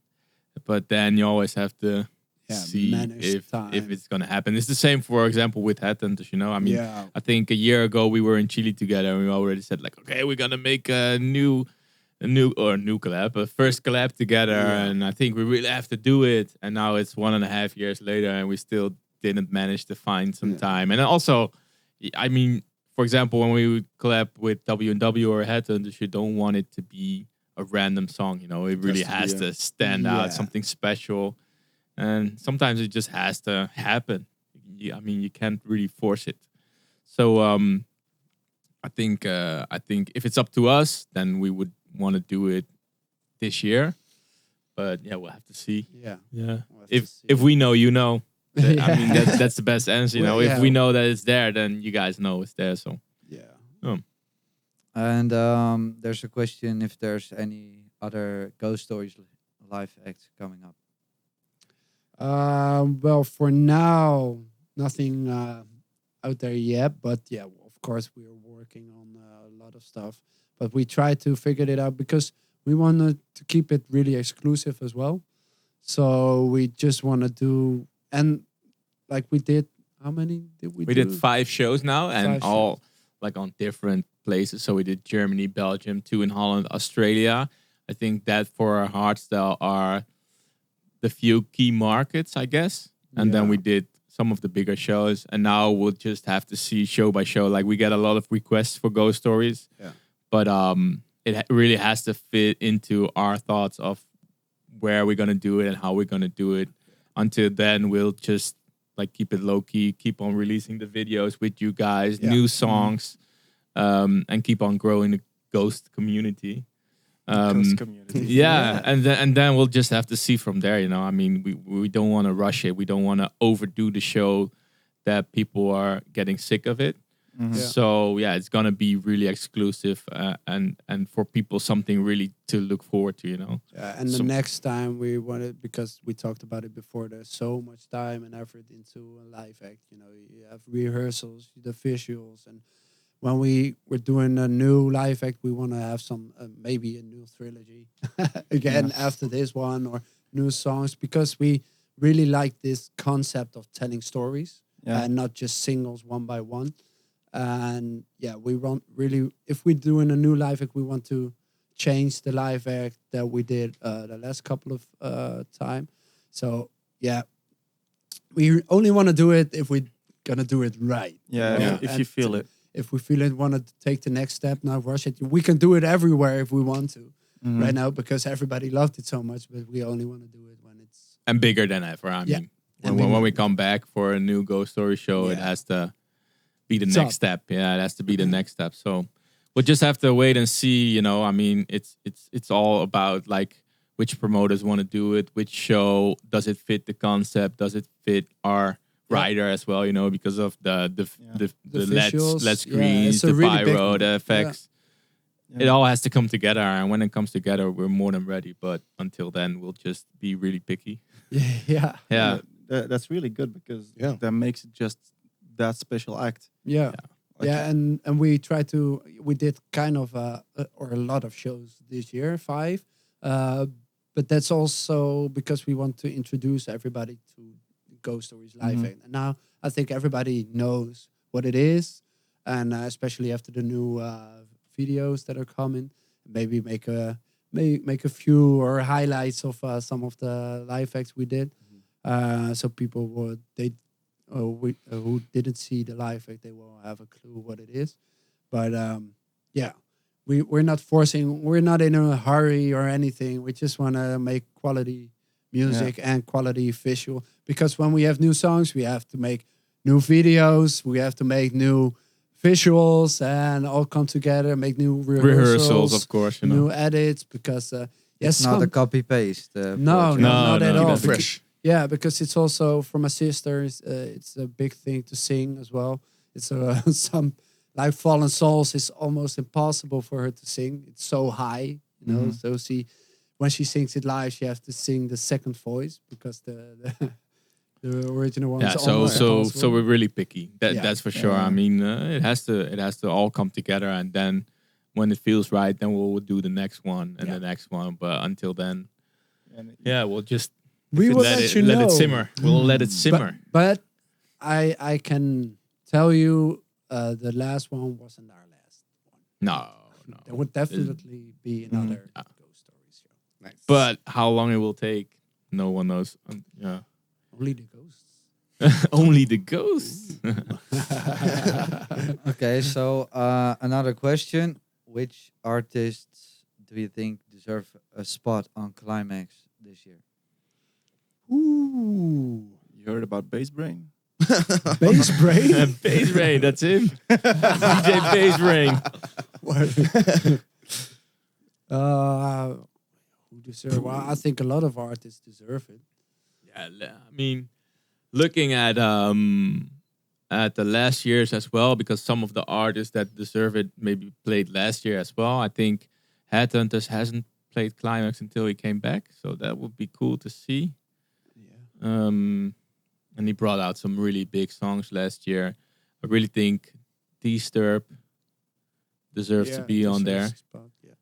but then you always have to see manage if time. it's gonna happen. It's the same, for example, with Headhunters. I mean, Yeah. I think a year ago we were in Chile together, and we already said like, okay, we're gonna make a new collab, a first collab together, and I think we really have to do it. And now it's 1.5 years later, and we still didn't manage to find some time. And also, I mean, for example, when we would collab with W&W or Headhunters, you don't want it to be a random song. It really has to stand out, something special. And sometimes it just has to happen. I mean, you can't really force it. So I think if it's up to us, then we would want to do it this year. But yeah, we'll have to see. Yeah. Yeah. We'll have to see. If we know, you know. I mean, that's the best answer. Well, If we know that it's there, then you guys know it's there. So Yeah. And there's a question if there's any other Ghost Stories live acts coming up. Well, for now, nothing out there yet. But yeah, of course, we are working on a lot of stuff. But we try to figure it out because we wanted to keep it really exclusive as well. So we just want to do, and like we did, how many did we do? we did 5 shows now, and 5 all shows. like on different places. So we did Germany, Belgium, 2 in Holland, Australia. I think that for our Hardstyle are the few key markets, I guess. And then Yeah. we did some of the bigger shows, and now we'll just have to see show by show. Like we get a lot of requests for Ghost Stories, but it really has to fit into our thoughts of where we're gonna do it and how we're gonna do it. Until then, we'll just like keep it low key, keep on releasing the videos with you guys, new songs, and keep on growing the Ghost community. Ghost community. Yeah, and then we'll just have to see from there. I mean, we don't want to rush it. We don't want to overdo the show that people are getting sick of it. So yeah, it's gonna be really exclusive and for people something really to look forward to. Yeah, and the next time we wanted, because we talked about it before, there's so much time and effort into a live act. You have rehearsals, the visuals, and when we're doing a new live act, we want to have some maybe a new trilogy again after this one, or new songs, because we really like this concept of telling stories and not just singles one by one. And yeah, we want really, if we're doing a new live act, we want to change the live act that we did the last couple of time. So yeah, we only want to do it if we're gonna do it right. If you feel it. If we feel it, want to take the next step, not rush it. We can do it everywhere if we want to right now, because everybody loved it so much. But we only want to do it when it's and bigger than ever. I mean, when we come back for a new Ghost Story show, it has to be the next step. Yeah, it has to be the next step. So we'll just have to wait and see. I mean, it's all about like which promoters want to do it, which show does it fit the concept, does it fit our writer as well, because of the visuals, LED screens, it's a the really big pyro, one. the effects. It all has to come together, and when it comes together, we're more than ready. But until then, we'll just be really picky. Yeah. That's really good, because that makes it just that special act. Yeah, and we did kind of or a lot of shows this year, 5, but that's also because we want to introduce everybody to Ghost Stories live act. And now I think everybody knows what it is, and especially after the new videos that are coming, maybe make a few or highlights of some of the live acts we did, so people who didn't see the live act, they will have a clue what it is. But we're not forcing, we're not in a hurry or anything. We just want to make quality music and quality visual, because when we have new songs, we have to make new videos, we have to make new visuals, and all come together, make new rehearsals, of course, new edits, because It's not a copy paste. no, not at all. fresh. Yeah, because it's also for my sisters. It's a big thing to sing as well. It's some like Fallen Souls is almost impossible for her to sing. It's so high, So when she sings it live, she has to sing the second voice, because the original ones. Yeah, almost so impossible. we're really picky. Yeah. That's for sure. I mean, it has to all come together, and then when it feels right, then we'll do the next one and the next one. But until then, we'll just we will let you know. Let it simmer. We'll let it simmer. But I can tell you, the last one wasn't our last one. No. There would definitely be another Ghost Stories show. Nice. But how long it will take, no one knows. Yeah. Only the ghosts. Only the ghosts. Okay, so another question: which artists do you think deserve a spot on Climax this year? Ooh. You heard about Bass Brain? Bass Brain? Bass Brain, that's him. DJ Bass Brain. Who deserve? Well, I think a lot of artists deserve it. Yeah, I mean, looking at the last years as well, because some of the artists that deserve it maybe played last year as well. I think Headhunters hasn't played Climax until he came back, so that would be cool to see. Yeah. And he brought out some really big songs last year. I really think Disturb deserves to be on there. Spot, yeah.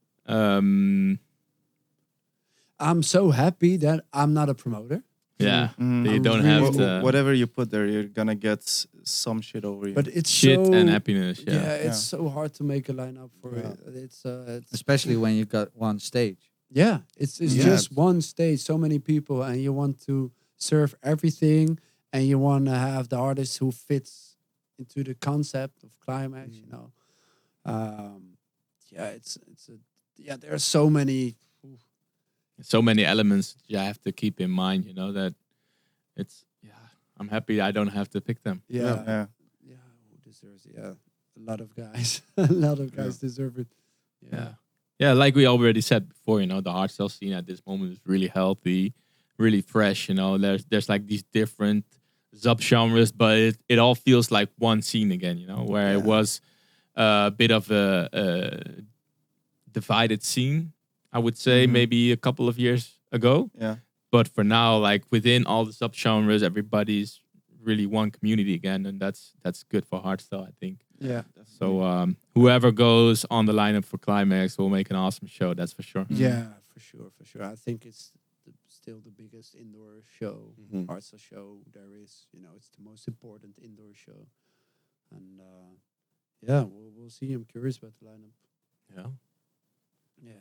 I'm so happy that I'm not a promoter. Yeah, you I'm don't really- have to Whatever you put there, you're gonna get some shit over you. But it's shit so, and happiness. Yeah, Yeah, it's so hard to make a lineup for it. It's Especially when you got one stage. yeah, it's just one stage, so many people, and you want to serve everything, and you want to have the artist who fits into the concept of Climax. You know, there are so many. so many elements you have to keep in mind. You know that it's. I'm happy I don't have to pick them. Yeah, who deserves it? Yeah, a lot of guys, a lot of guys deserve it. Yeah, like we already said before, you know, the hardstyle scene at this moment is really healthy, really fresh. You know, there's like these different subgenres, but it all feels like one scene again. You know, where it was a bit of a divided scene, I would say, maybe a couple of years ago. Yeah. But for now, like within all the subgenres, everybody's really one community again, and that's good for hardstyle, I think. Yeah. So whoever goes on the lineup for Climax will make an awesome show. That's for sure. Yeah, for sure. I think it's still the biggest indoor show, hardstyle show there is. You know, it's the most important indoor show, and we'll see. I'm curious about the lineup. Yeah.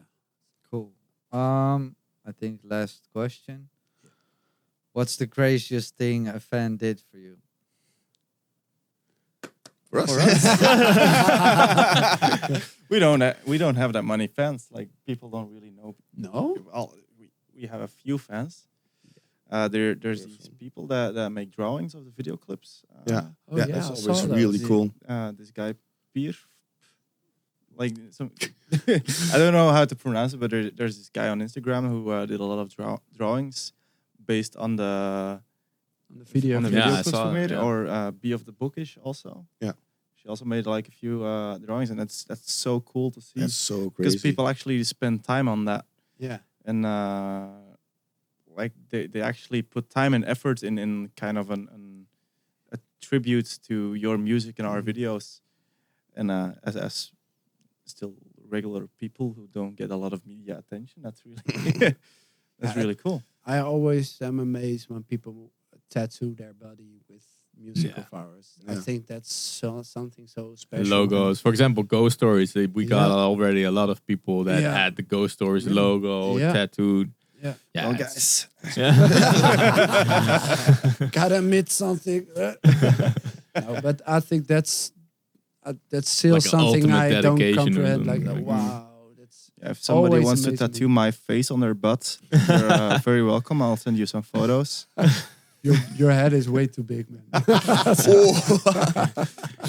Cool. I think last question. What's the craziest thing a fan did for you? For us. we don't have that many fans. Like people don't really know. No. Well, we have a few fans. There's these people that make drawings of the video clips. That's I always saw really those. cool. This guy Pier, like some, I don't know how to pronounce it, but there's this guy on Instagram who did a lot of drawings based on the Video. Yeah, video I clips saw we it, made, yeah. or Be of the Bookish also. Yeah. She also made like a few drawings, and that's so cool to see. That's so Because crazy. people actually spend time on that, Yeah. and like they actually put time and effort in kind of a tribute to your music in our videos, and as still regular people who don't get a lot of media attention, that's really really cool. I always am amazed when people tattoo their body with music of ours. I think that's something so special. Logos, for example, Ghost Stories. We got already a lot lot that had the Ghost Stories logo tattooed. Yeah. Yeah, Well, it's- guys, Gotta admit something. No, but I think that's still Like an something ultimate I don't dedication or comprehend. something, Like, like, wow, that's if somebody always wants to amazing tattoo me. my face on their butt, you're very welcome. I'll send you some photos. your head is way too big, man.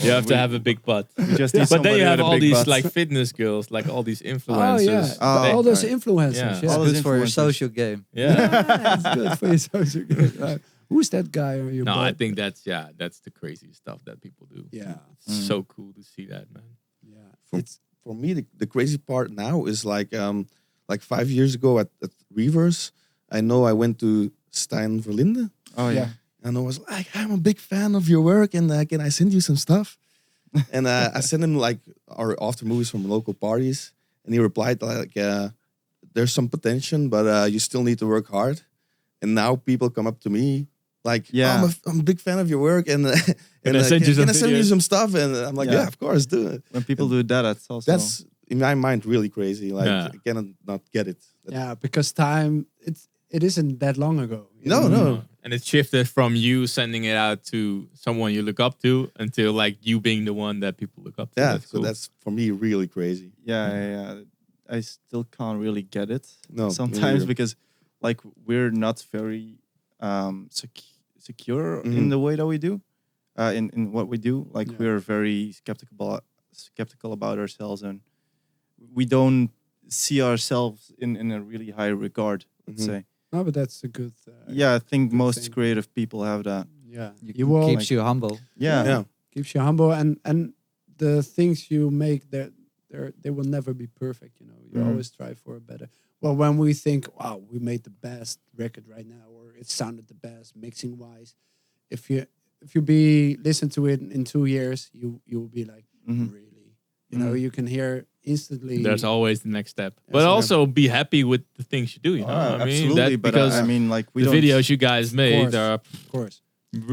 You have to have a big butt. We just need But then somebody you have with a all big these butt. like fitness girls, like all these Oh influencers. yeah, Oh, all those right. influencers. Yeah. Yeah, All Good those for your influencers. social game. Yeah. it's good for your social good. Who's that guy on your No, I butt? think that's the crazy stuff that people do. Yeah, It's so cool to see that, man. yeah. For me, the crazy part now is like 5 years ago at Reverse, I know I went to Stijn Verlinde. Oh yeah. And and I was like, I'm a big fan of your work, and can I send you some stuff? And I sent him like our after movies from local parties, and he replied like, "There's some potential, but you still need to work hard." And now people come up to me like, Yeah. I'm a big fan of your work, and Can I send you some can I send you videos?" some stuff? And I'm like, Yeah. yeah, of course, do it. When people do that, that's also That's in my mind really crazy. Like Yeah. I cannot not get it. Yeah, because time it isn't that long ago. you No, know? no. And it shifted from you sending it out to someone you look up to until like you being the one that people look up to. Yeah, That's so cool. that's for me really crazy. yeah. I still can't really get it No, me sometimes neither. because like we're not very secure in Mhm. the way that we do, in what we do. Like Yeah. we're very skeptical about ourselves, and we don't see ourselves in a really high regard. Let's Mhm. say. No, but that's a good. Yeah, I think good most thing. creative people have that. Yeah, You will keeps you humble. Yeah. Yeah. keeps you humble, and the things you make, they will never be perfect. You know, you Mhm. always strive for a better. Well, when we think, wow, we made the best record right now, or it sounded the best mixing wise, if you listen to it in 2 years, you will be like, Mhm. really, you know, Mhm. you can hear instantly. There's always the next step. Yes, But yeah. also be happy with the things you do, you know? I mean, absolutely, that, but because I mean, like we the don't. videos you guys made course. are of course.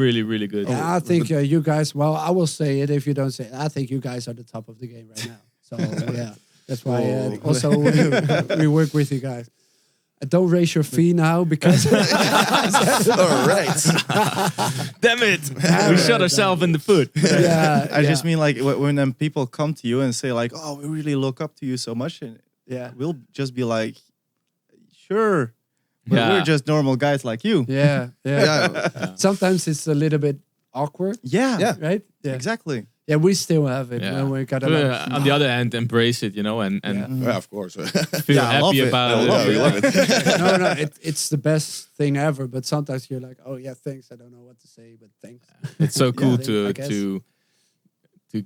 really, really good. Yeah, I think you guys. Well, I will say it if you don't say it. I think you guys are the top of the game right now. So yeah, that's why. Also, we work with you guys. Don't raise your fee now because All right. Damn it! We shot ourselves in the foot. yeah, I just mean like when then people come to you and say like, "Oh, we really look up to you so much," and yeah, we'll just be like, "Sure, but Yeah. we're just normal guys like you." yeah. Yeah. Sometimes it's a little bit awkward, Yeah, Yeah. right? Yeah, exactly. yeah. We still have it Yeah. when we got a But, lot. on the other hand, embrace it, you know, and Yeah. Yeah, of course. feel Yeah, I love happy it. about I it. love it. Love it. no, it's the best thing ever. But sometimes you're like, oh yeah, thanks. I don't know what to say, but thanks. It's so cool I guess. to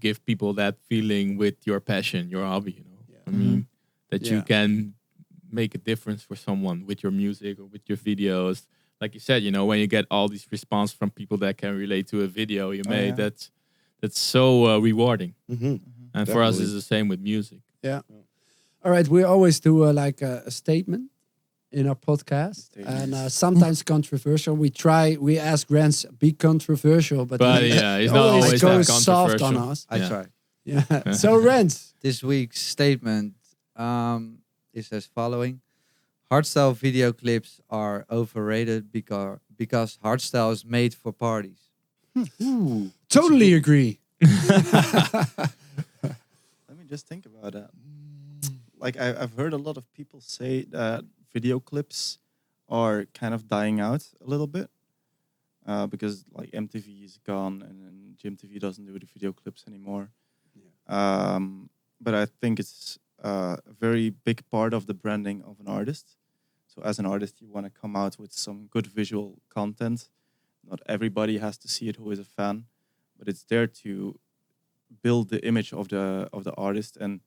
give people that feeling with your passion, your hobby, you know. Yeah. I mean, that you Yeah. can make a difference for someone with your music or with your videos. Like you said, you know, when you get all these response from people that can relate to a video you made, yeah. that's so rewarding. Mhm. And for us, Definitely. it's the same with music. All right, we always do like a statement in our podcast, and sometimes controversial. We ask Rens be controversial, but But he yeah, it's not always that goes soft on controversial. us. I Yeah. try. Yeah. So Rens, This week's statement is as following: Hardstyle video clips are overrated because hardstyle is made for parties. totally agree. Let me just think about that. Like I've heard a lot of people say that video clips are kind of dying out a little bit because like MTV is gone and Jim TV doesn't do the video clips anymore. But I think it's a very big part of the branding of an artist. So as an artist, you want to come out with some good visual content. Not everybody has to see it who is a fan, but it's there to build the image of the artist and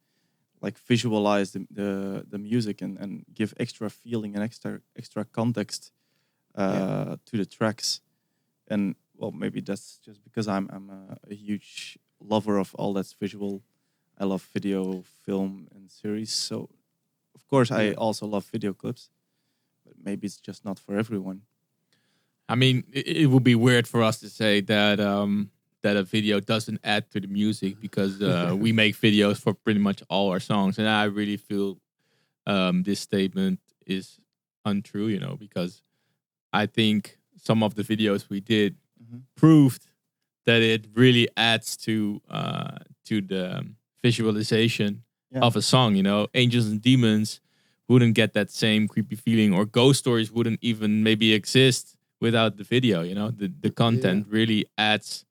like visualize the music and give extra feeling and extra context to the tracks. And well, maybe that's just because I'm a huge lover of all that's visual. I love video, film, and series. So of course I also love video clips, but maybe it's just not for everyone. I mean, it would be weird for us to say that that a video doesn't add to the music because we make videos for pretty much all our songs, and I really feel this statement is untrue. You know, because I think some of the videos we did proved that it really adds to the visualization of a song. You know, Angels and Demons wouldn't get that same creepy feeling, or Ghost Stories wouldn't even maybe exist without the video. You know, the content really adds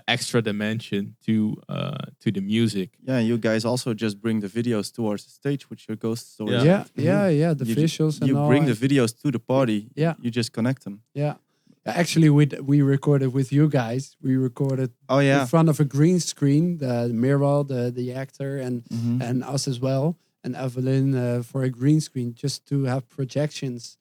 extra dimension to the music. Yeah, you guys also just bring the videos towards the stage with your Ghost Stories. Yeah. Yeah. The You visuals and you all. bring the videos to the party. Yeah. You just connect them. Yeah. Actually, we recorded with you guys. We recorded Oh yeah. in front of a green screen. The Mirwal, the actor, and and us as well, and Evelyn for a green screen, just to have projections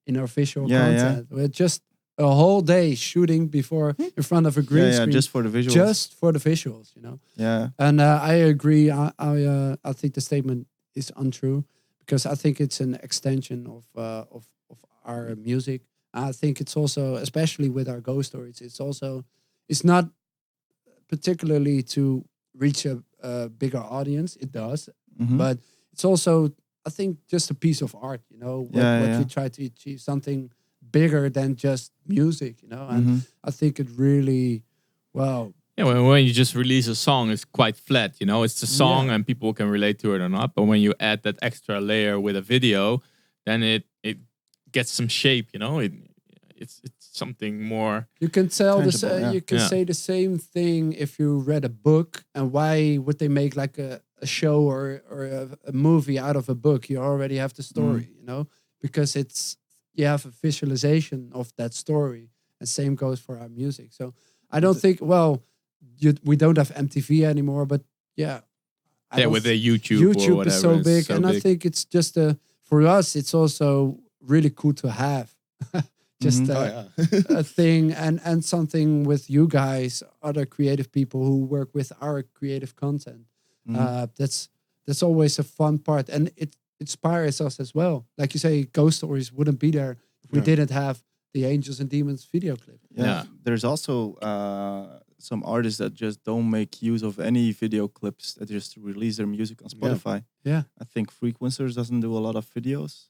in our visual Yeah, yeah. content. We're just a whole day shooting before in front of a green screen just for the visuals. just for the visuals, Yeah. And I agree. I think the statement is untrue because I think it's an extension of our music. I think it's also, especially with our ghost stories, it's not particularly to reach a bigger audience. It does, Mhm. but it's also, I think, just a piece of art. What you try to achieve, something bigger than just music. And Mhm. I think it really, well, Yeah, when you just release a song, it's quite flat. It's the song and people can relate to it or not. But when you add that extra layer with a video, then it gets some shape. It's something more. you can tell Tangible, yeah. you can Yeah. say the same thing if you read a book. And why would they make like a show or a movie out of a book? You already have the story, because you have a visualization of that story. And same goes for our music. So I don't think, we don't have MTV anymore, but I don't With the YouTube or YouTube whatever. is so it's big, so and I think it's just for us, it's also really cool to have just Oh, yeah. a thing and something with you guys, other creative people who work with our creative content. That's always a fun part, and it inspires us as well. Like you say, ghost stories wouldn't be there if we didn't have the Angels and Demons video clip. Yeah. There's also some artists that just don't make use of any video clips, that just release their music on Spotify. Yeah. I think Frequencers doesn't do a lot of videos.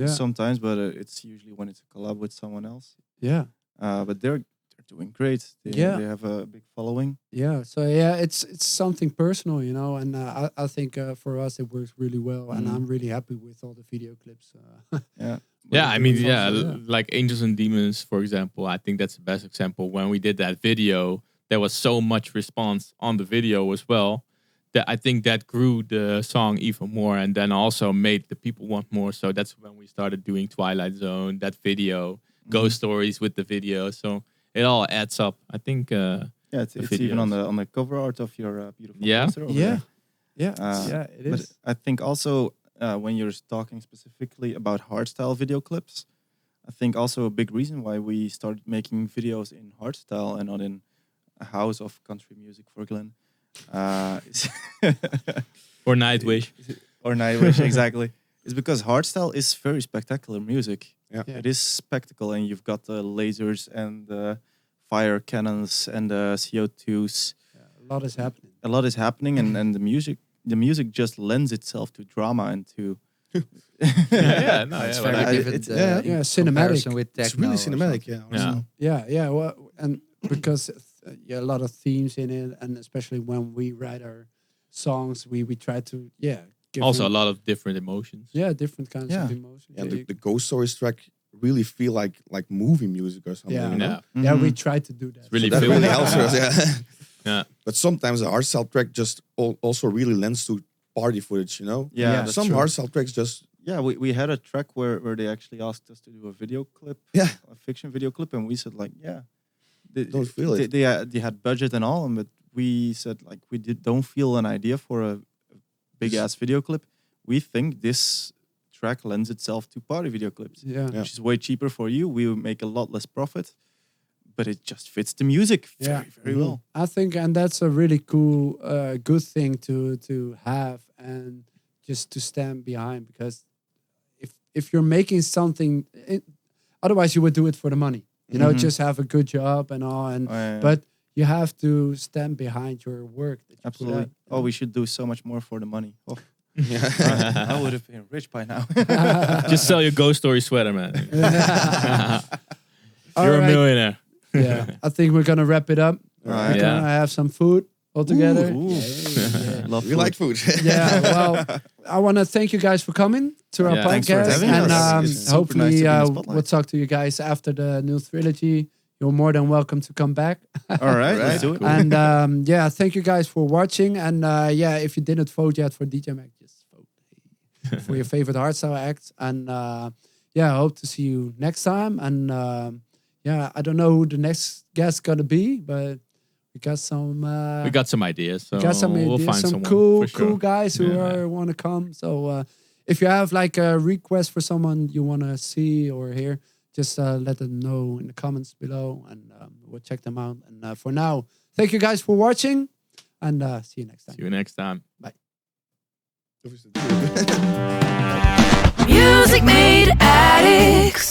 Sometimes, but it's usually when it's a collab with someone else. Yeah. But they're doing great. They have a big following. Yeah, so it's something personal, and I think for us it works really well, and I'm really happy with all the video clips. Yeah. Yeah, I mean, Also, like Angels and Demons, for example. I think that's the best example. When we did that video, there was so much response on the video as well that I think that grew the song even more, and then also made the people want more. So that's when we started doing Twilight Zone, that video, ghost stories with the video. So it all adds up. I think. It's even on the cover art of your beautiful poster over Yeah. there. It But is. I think also when you're talking specifically about hardstyle video clips, I think also a big reason why we started making videos in hardstyle and not in a house of country music for Glenn. Or Nightwish. Or Nightwish, exactly. It's because hardstyle is very spectacular music. Yeah. Yeah. It is spectacle, and you've got the lasers and the fire cannons and the CO2s. A lot is happening. A lot is happening, and the music just lends itself to drama and to It's but very I- vivid. it's- Yeah, in cinematic. comparison with It's techno really or cinematic, something. yeah. Yeah. Yeah. Well, and because a lot of themes in it, and especially when we write our songs, we try to give Also, a them, lot of different emotions. different kinds of Yeah. emotions. Yeah, the Ghost Stories track really feel like movie music or something. Yeah. You know? Yeah. we try to do that. It's really That filmed. really helps us, yeah. Yeah. But sometimes the hardstyle track just also really lends to party footage, Yeah, that's Some true. hardstyle tracks just Yeah, we had a track where they actually asked us to do a video clip, Yeah. a fiction video clip, and we said like, Don't feel it. They had budget and all, but we said like don't feel an idea for a big ass video clip. We think this track lends itself to party video clips, Yeah. Yeah. which is way cheaper for you. We will make a lot less profit, but it just fits the music very, very well. I think, and that's a really cool, good thing to have and just to stand behind, because if you're making something, otherwise you would do it for the money, just have a good job and all, and but you have to stand behind your work that you Absolutely. put out, We should do so much more for the money. Oh, yeah. I would have been rich by now. Just sell your ghost story sweater, man. All You're a right. millionaire. Yeah, I think we're gonna wrap it up. All right. We're Yeah. gonna have some food all together. Ooh. Love We food. like food. Yeah, well, I want to thank you guys for coming to our Yeah, thanks for podcast, having and us. It's super hopefully nice to be in the spotlight. we'll talk to you guys after the new trilogy. You're more than welcome to come back. All right, let's Right. do it. And thank you guys for watching. And if you didn't vote yet for DJ Mac, just vote for your favorite hardstyle acts. And I hope to see you next time. And I don't know who the next guest gonna be, but we got some. We got some ideas, so We got some we'll ideas, find some someone cool for sure. guys who Yeah. want to come. So if you have like a request for someone you want to see or hear, just let them know in the comments below, and we'll check them out. And for now, thank you guys for watching, and see you next time. See you next time. Bye. Music Made Addictz.